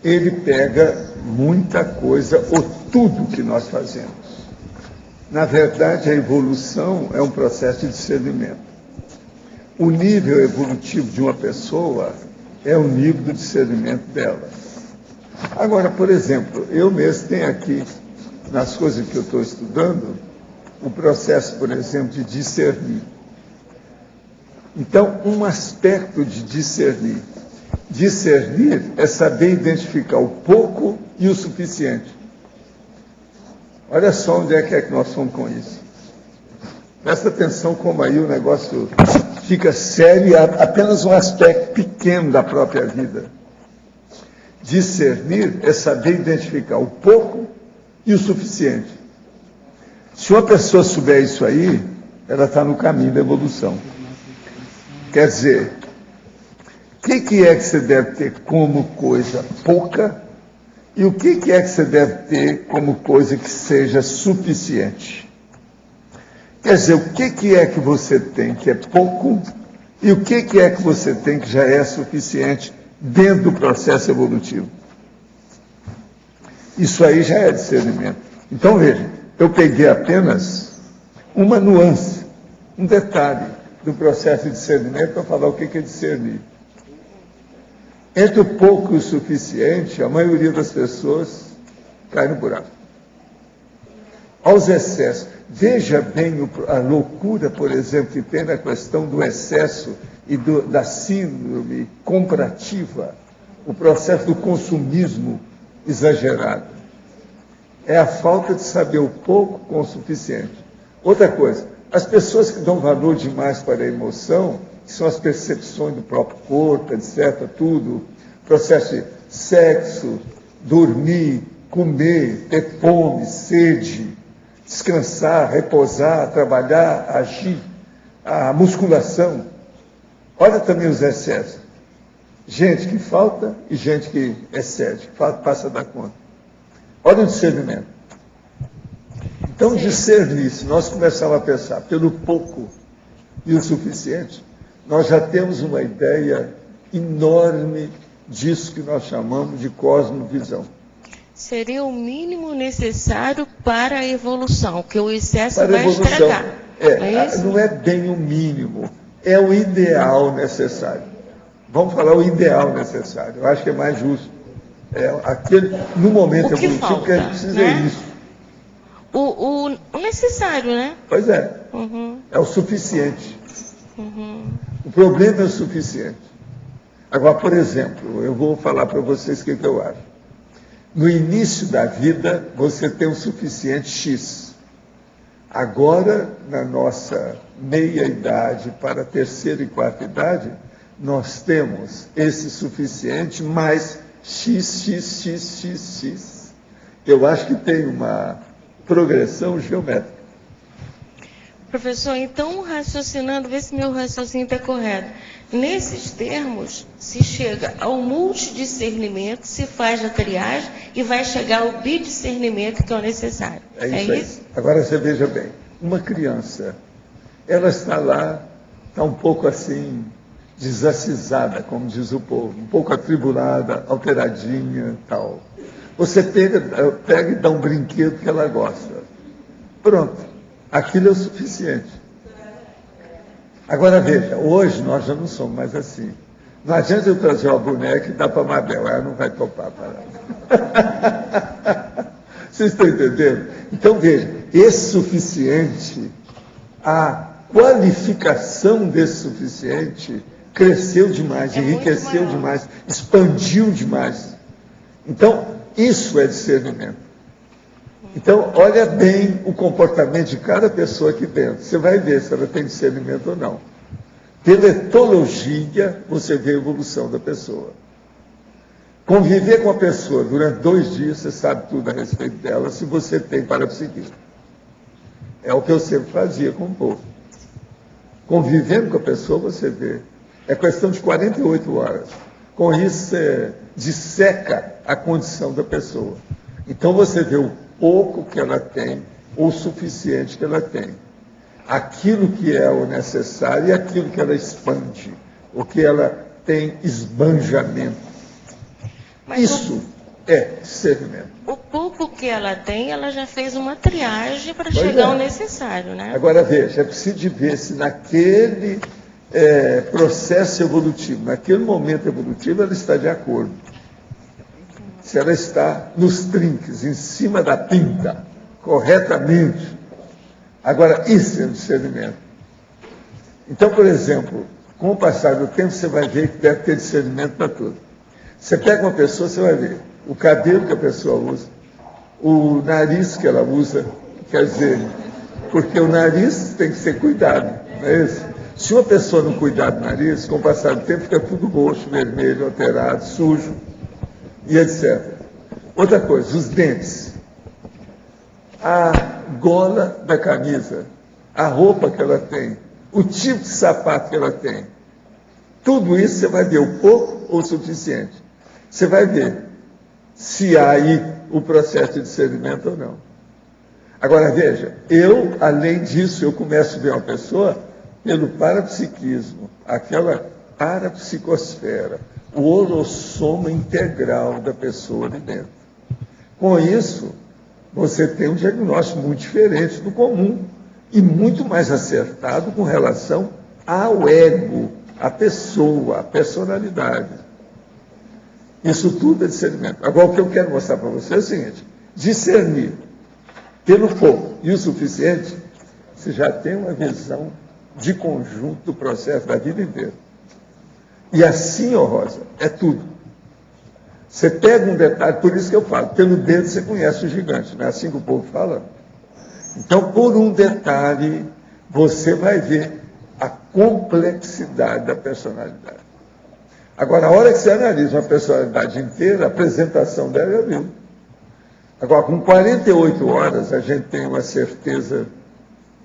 ele pega muita coisa, ou tudo que nós fazemos. Na verdade, a evolução é um processo de discernimento. O nível evolutivo de uma pessoa é o nível do discernimento dela. Agora, por exemplo, eu mesmo tenho aqui, nas coisas que eu estou estudando, o processo, por exemplo, de discernir. Então, um aspecto de discernir. Discernir é saber identificar o pouco e o suficiente. Olha só onde é que nós fomos com isso. Presta atenção como aí o negócio fica sério e apenas um aspecto pequeno da própria vida. Discernir é saber identificar o pouco e o suficiente. Se uma pessoa souber isso aí, ela está no caminho da evolução. Quer dizer, o que é que você deve ter como coisa pouca e o que é que você deve ter como coisa que seja suficiente? Quer dizer, o que é que você tem que é pouco e o que é que você tem que já é suficiente dentro do processo evolutivo. Isso aí já é discernimento. Então, veja, eu peguei apenas uma nuance, um detalhe do processo de discernimento para falar o que é discernir. Entre o pouco e o suficiente, a maioria das pessoas cai no buraco. Aos excessos. Veja bem a loucura, por exemplo, que tem na questão do excesso e da síndrome comparativa, o processo do consumismo exagerado. É a falta de saber o pouco com o suficiente. Outra coisa, as pessoas que dão valor demais para a emoção, que são as percepções do próprio corpo, etc., tudo, processo de sexo, dormir, comer, ter fome, sede, descansar, repousar, trabalhar, agir, a musculação. Olha também os excessos. Gente que falta e gente que excede, passa da conta. Olha o discernimento. Então, discernir, se nós começarmos a pensar pelo pouco e o suficiente, nós já temos uma ideia enorme disso que nós chamamos de cosmovisão. Seria o mínimo necessário para a evolução, que o excesso vai estragar. Não é bem o mínimo, é o ideal necessário. Vamos falar o ideal necessário, eu acho que é mais justo. No momento evolutivo que a gente precisa, né? Isso. O necessário, né? Pois é. É o suficiente. O problema é o suficiente. Agora, por exemplo, eu vou falar para vocês o que eu acho. No início da vida, você tem o suficiente X. Agora, na nossa meia-idade para a terceira e quarta idade, nós temos esse suficiente mais X. Eu acho que tem uma progressão geométrica. Professor, então, raciocinando, vê se meu raciocínio está correto. Nesses termos, se chega ao multidiscernimento, se faz a triagem e vai chegar ao bidiscernimento, que é o necessário. É isso? Agora você veja bem, uma criança, ela está lá, está um pouco assim, desacisada, como diz o povo, um pouco atribulada, alteradinha, tal. Você pega e dá um brinquedo que ela gosta. Pronto, aquilo é o suficiente. Agora veja, hoje nós já não somos mais assim. Não adianta eu trazer uma boneca e dar para a Mabel, ela não vai topar para ela. Vocês estão entendendo? Então veja, esse suficiente, a qualificação desse suficiente cresceu demais, enriqueceu demais, expandiu demais. Então, isso é discernimento. Então, olha bem o comportamento de cada pessoa aqui dentro. Você vai ver se ela tem discernimento ou não. Pela etologia, você vê a evolução da pessoa. Conviver com a pessoa durante 2 dias, você sabe tudo a respeito dela, se você tem parapsiquismo. É o que eu sempre fazia com o povo. Convivendo com a pessoa, você vê. É questão de 48 horas. Com isso, você disseca a condição da pessoa. Então, você vê o pouco que ela tem, ou o suficiente que ela tem. Aquilo que é o necessário e aquilo que ela expande, o que ela tem esbanjamento. Isso é discernimento. O pouco que ela tem, ela já fez uma triagem para chegar ao necessário, né? Agora veja, é preciso ver se naquele processo evolutivo, naquele momento evolutivo, ela está de acordo. Se ela está nos trinques, em cima da pinta, corretamente. Agora, isso é um discernimento. Então, por exemplo, com o passar do tempo, você vai ver que deve ter discernimento para tudo. Você pega uma pessoa, você vai ver o cabelo que a pessoa usa, o nariz que ela usa, quer dizer, porque o nariz tem que ser cuidado, não é isso? Se uma pessoa não cuidar do nariz, com o passar do tempo, fica tudo roxo, vermelho, alterado, sujo, e etc. Outra coisa, os dentes, a gola da camisa, a roupa que ela tem, o tipo de sapato que ela tem, tudo isso você vai ver o pouco ou o suficiente. Você vai ver se há aí o processo de discernimento ou não. Agora, veja, além disso, eu começo a ver uma pessoa pelo parapsiquismo, aquela parapsicosfera, o holossoma integral da pessoa ali dentro. Com isso, você tem um diagnóstico muito diferente do comum e muito mais acertado com relação ao ego, à pessoa, à personalidade. Isso tudo é discernimento. Agora, o que eu quero mostrar para você é o seguinte: discernir pelo pouco e o suficiente, você já tem uma visão de conjunto do processo da vida inteira. E assim, Rosa, é tudo. Você pega um detalhe, por isso que eu falo, pelo dedo você conhece o gigante, não é assim que o povo fala? Então, por um detalhe, você vai ver a complexidade da personalidade. Agora, a hora que você analisa uma personalidade inteira, a apresentação dela é viu. Agora, com 48 horas, a gente tem uma certeza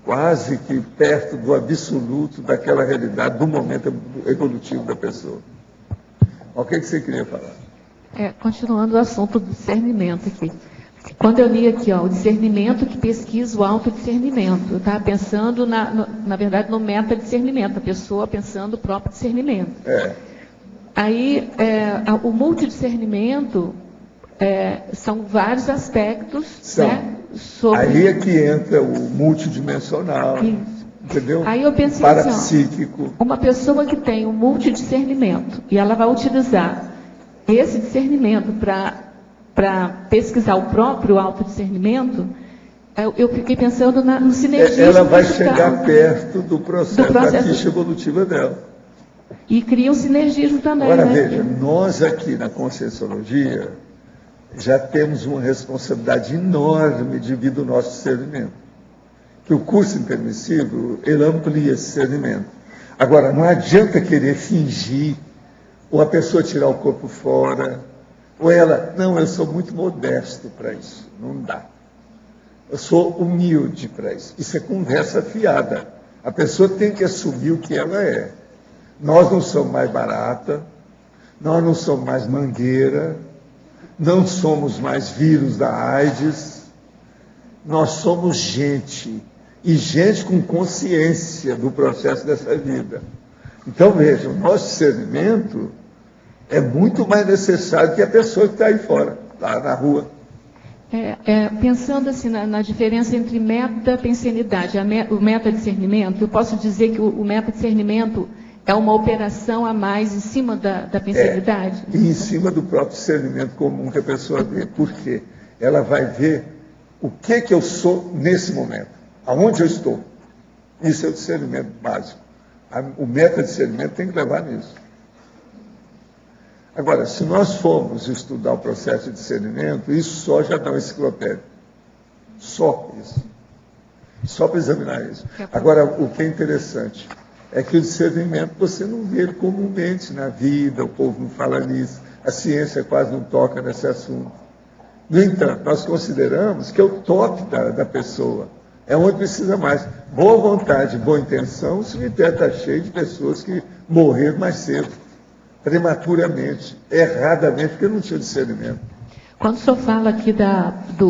quase que perto do absoluto daquela realidade, do momento evolutivo da pessoa. O que você queria falar? Continuando o assunto do discernimento aqui. Quando eu li aqui, o discernimento que pesquisa o autodiscernimento, eu estava pensando, na verdade, no metadiscernimento, a pessoa pensando o próprio discernimento. Aí, o multidiscernimento são vários aspectos, né? Aí é que entra o multidimensional, entendeu? Aí eu pensei parapsíquico. Assim, uma pessoa que tem um multidiscernimento, e ela vai utilizar esse discernimento para pesquisar o próprio autodiscernimento, eu fiquei pensando no sinergismo. Ela vai chegar perto do processo da ficha evolutiva dela. E cria um sinergismo também. Agora, né? veja, nós aqui na Conscienciologia já temos uma responsabilidade enorme devido ao nosso discernimento. Que o curso intermissivo, ele amplia esse discernimento. Agora, não adianta querer fingir, ou a pessoa tirar o corpo fora, ou ela, não, eu sou muito modesto para isso. Não dá. Eu sou humilde para isso. Isso é conversa fiada. A pessoa tem que assumir o que ela é. Nós não somos mais barata, nós não somos mais mangueira, não somos mais vírus da AIDS, nós somos gente, e gente com consciência do processo dessa vida. Então, veja, o nosso discernimento é muito mais necessário que a pessoa que está aí fora, lá na rua. Pensando assim na diferença entre meta-pensenidade, o meta-discernimento, eu posso dizer que o meta-discernimento é uma operação a mais em cima da pensenidade? E em cima do próprio discernimento comum que a pessoa vê. Por quê? Ela vai ver o que eu sou nesse momento, aonde eu estou. Isso é o discernimento básico. O meta-discernimento tem que levar nisso. Agora, se nós formos estudar o processo de discernimento, isso só já dá uma enciclopédia. Só isso. Só para examinar isso. Agora, o que é interessante é que o discernimento você não vê ele comumente na vida, o povo não fala nisso, a ciência quase não toca nesse assunto. No entanto, nós consideramos que é o top da pessoa, é onde precisa mais. Boa vontade, boa intenção, o cemitério está cheio de pessoas que morreram mais cedo, prematuramente, erradamente, porque não tinha discernimento. Quando o senhor fala aqui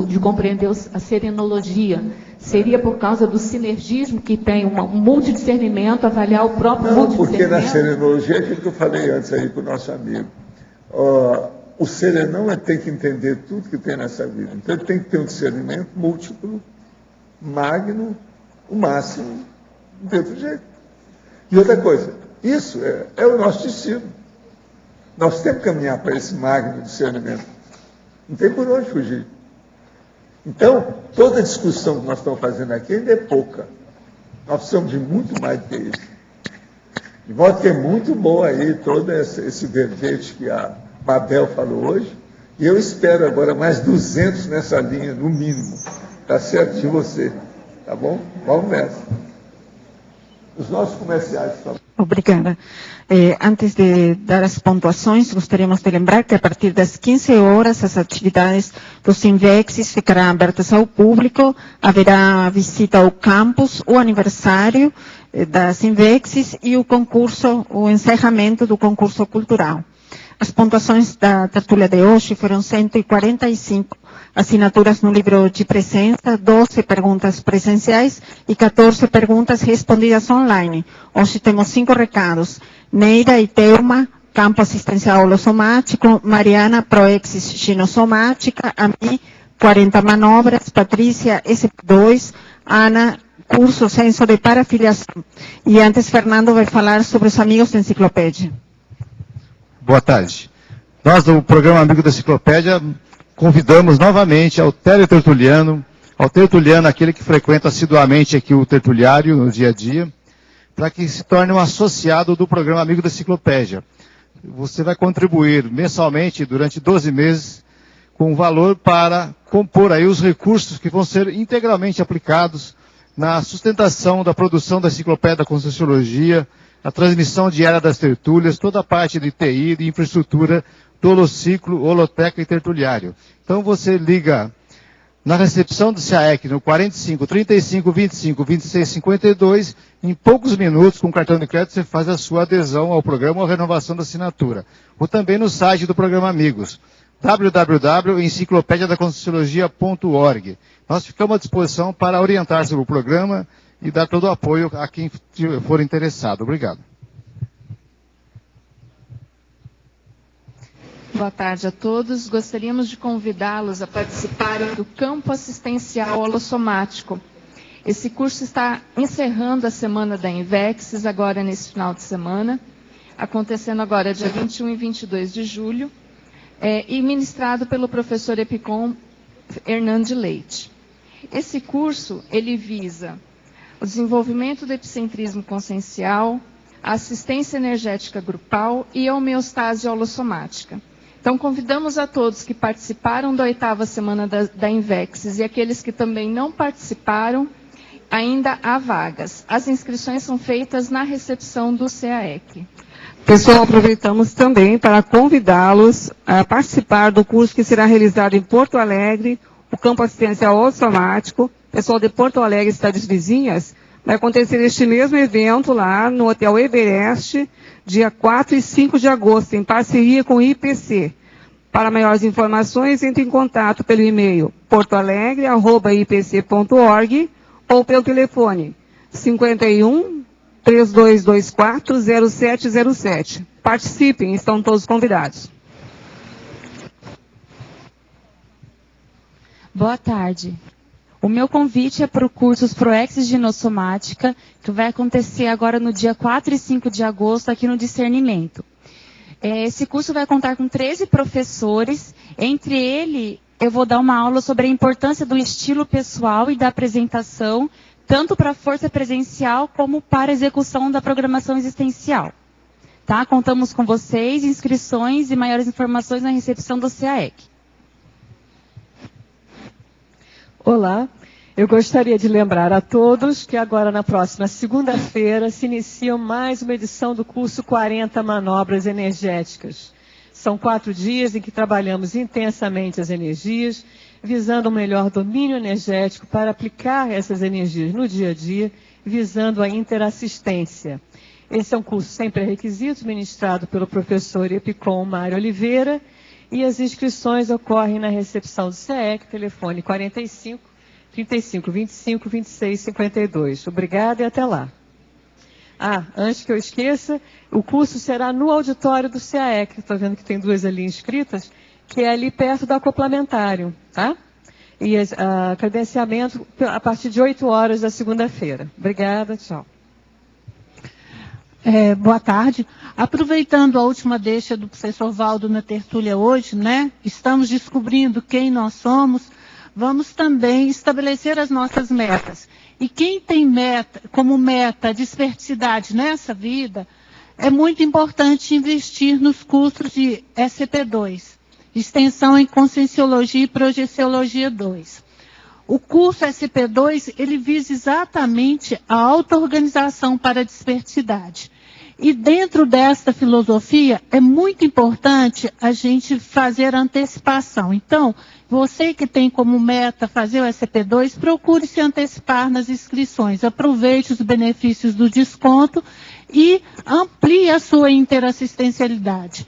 de compreender a serenologia, seria por causa do sinergismo que tem um multidiscernimento, avaliar o próprio multidiscernimento? Não, porque na serenologia é aquilo que eu falei antes aí para o nosso amigo. O serenão tem que entender tudo que tem nessa vida. Então ele tem que ter um discernimento múltiplo, magno, o máximo, de outro jeito. E outra coisa, isso é o nosso destino. Nós temos que caminhar para esse magno discernimento. Não tem por onde fugir. Então, toda a discussão que nós estamos fazendo aqui ainda é pouca. Nós precisamos de muito mais do que isso. De modo que é muito bom aí todo esse verbete que a Mabel falou hoje. E eu espero agora mais 200 nessa linha, no mínimo. Está certo de você. Tá bom? Vamos nessa. Os nossos comerciais, por favor. Obrigada. Antes de dar as pontuações, gostaríamos de lembrar que a partir das 15 horas as atividades do Sinvexis ficarão abertas ao público, haverá visita ao campus, o aniversário da Sinvexis e o encerramento do concurso cultural. As pontuações da tertúlia de hoje foram 145 assinaturas no livro de presença, 12 perguntas presenciais e 14 perguntas respondidas online. Hoje temos 5 recados. Neida e Teuma, campo assistencial holossomático. Mariana, proexis ginossomática. Ami, 40 manobras. Patrícia, SP2. Ana, curso senso de parafiliação. E antes, Fernando vai falar sobre os amigos da enciclopédia. Boa tarde. Nós, do programa Amigo da Enciclopédia, convidamos novamente ao teletertuliano, aquele que frequenta assiduamente aqui o tertuliário no dia a dia, para que se torne um associado do programa Amigo da Enciclopédia. Você vai contribuir mensalmente durante 12 meses com um valor para compor aí os recursos que vão ser integralmente aplicados na sustentação da produção da Enciclopédia da Conscienciologia, a transmissão diária das tertúlias, toda a parte de TI, de infraestrutura do holociclo, holoteca e tertuliário. Então você liga na recepção do SEAEC no 45 35 25 26 52, em poucos minutos, com cartão de crédito, você faz a sua adesão ao programa ou a renovação da assinatura. Ou também no site do programa Amigos, www.enciclopediadaconscienciologia.org. Nós ficamos à disposição para orientar sobre o programa e dar todo o apoio a quem for interessado. Obrigado. Boa tarde a todos. Gostaríamos de convidá-los a participarem do campo assistencial holossomático. Esse curso está encerrando a semana da Invexis, agora nesse final de semana, acontecendo agora dia 21 e 22 de julho, e ministrado pelo professor Epicom Hernandes Leite. Esse curso, ele visa o desenvolvimento do epicentrismo consciencial, a assistência energética grupal e a homeostase holossomática. Então, convidamos a todos que participaram da 8ª semana da Invexis e aqueles que também não participaram, ainda há vagas. As inscrições são feitas na recepção do SEAEC. Pessoal, aproveitamos também para convidá-los a participar do curso que será realizado em Porto Alegre, o campo assistencial holossomático. Pessoal de Porto Alegre, cidades vizinhas, vai acontecer este mesmo evento lá no Hotel Everest, dia 4 e 5 de agosto, em parceria com o IPC. Para maiores informações, entre em contato pelo e-mail portoalegre@ipc.org ou pelo telefone 51 3224 0707. Participem, estão todos convidados. Boa tarde. O meu convite é para o curso Proexis Ginossomática, que vai acontecer agora no dia 4 e 5 de agosto, aqui no Discernimento. Esse curso vai contar com 13 professores. Entre eles, eu vou dar uma aula sobre a importância do estilo pessoal e da apresentação, tanto para a força presencial como para a execução da programação existencial. Tá? Contamos com vocês, inscrições e maiores informações na recepção do SEAEC. Olá, eu gostaria de lembrar a todos que agora na próxima segunda-feira se inicia mais uma edição do curso 40 Manobras Energéticas. São 4 dias em que trabalhamos intensamente as energias, visando um melhor domínio energético para aplicar essas energias no dia a dia, visando a interassistência. Esse é um curso sem pré-requisitos, ministrado pelo professor Epicom Mário Oliveira, e as inscrições ocorrem na recepção do SEAEC, telefone 45 35 25 26 52. Obrigada e até lá. Antes que eu esqueça, o curso será no auditório do SEAEC, estou vendo que tem 2 ali inscritas, que é ali perto do acoplamentário, tá? E credenciamento a partir de 8 horas da segunda-feira. Obrigada, tchau. Boa tarde. Aproveitando a última deixa do professor Valdo na tertúlia hoje, né? Estamos descobrindo quem nós somos. Vamos também estabelecer as nossas metas. E quem tem como meta a desperticidade nessa vida, é muito importante investir nos cursos de SCP-2, Extensão em Conscienciologia e Projeciologia 2. O curso SCP-2, ele visa exatamente a auto-organização para a desperticidade. E dentro desta filosofia, é muito importante a gente fazer antecipação. Então, você que tem como meta fazer o SCP-2, procure se antecipar nas inscrições. Aproveite os benefícios do desconto e amplie a sua interassistencialidade.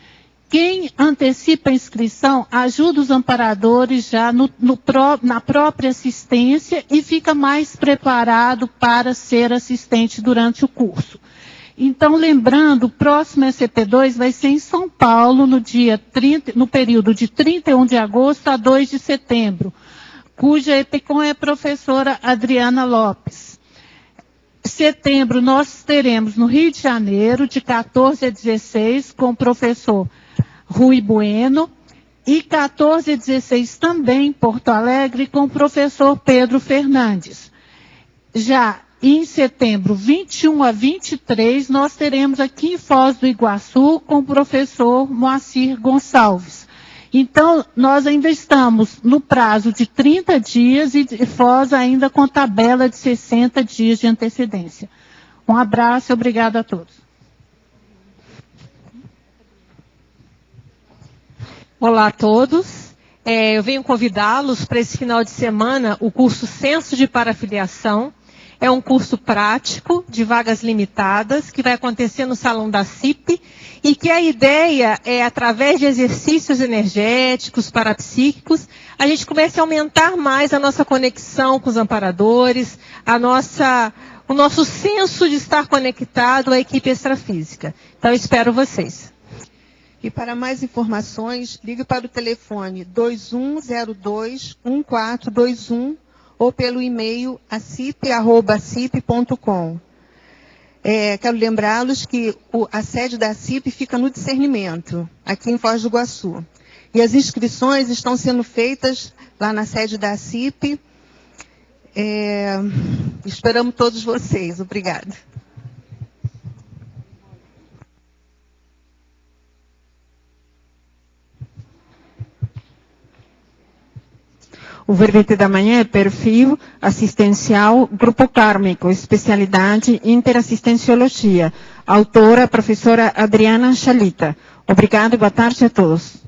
Quem antecipa a inscrição ajuda os amparadores já na própria assistência e fica mais preparado para ser assistente durante o curso. Então, lembrando, o próximo ECP2 vai ser em São Paulo, no período de 31 de agosto a 2 de setembro, cuja EPCOM é a professora Adriana Lopes. Setembro, nós teremos no Rio de Janeiro, de 14 a 16, com o professor Rui Bueno, e 14 a 16 também em Porto Alegre, com o professor Pedro Fernandes. Já em setembro, 21 a 23, nós teremos aqui em Foz do Iguaçu, com o professor Moacir Gonçalves. Então, nós ainda estamos no prazo de 30 dias e Foz ainda com tabela de 60 dias de antecedência. Um abraço e obrigado a todos. Olá a todos. Eu venho convidá-los para esse final de semana o curso Censo de Parafiliação. É um curso prático, de vagas limitadas, que vai acontecer no Salão da CIP, e que a ideia é, através de exercícios energéticos, parapsíquicos, a gente comece a aumentar mais a nossa conexão com os amparadores, o nosso senso de estar conectado à equipe extrafísica. Então, espero vocês. E para mais informações, ligue para o telefone 2102-1421 ou pelo e-mail acip@acip.com. Quero lembrá-los que a sede da CIP fica no Discernimento, aqui em Foz do Iguaçu. E as inscrições estão sendo feitas lá na sede da CIP. Esperamos todos vocês. Obrigada. O verbete da manhã é perfil assistencial Grupo Kármico, especialidade Interassistenciologia. Autora, professora Adriana Chalita. Obrigada e boa tarde a todos.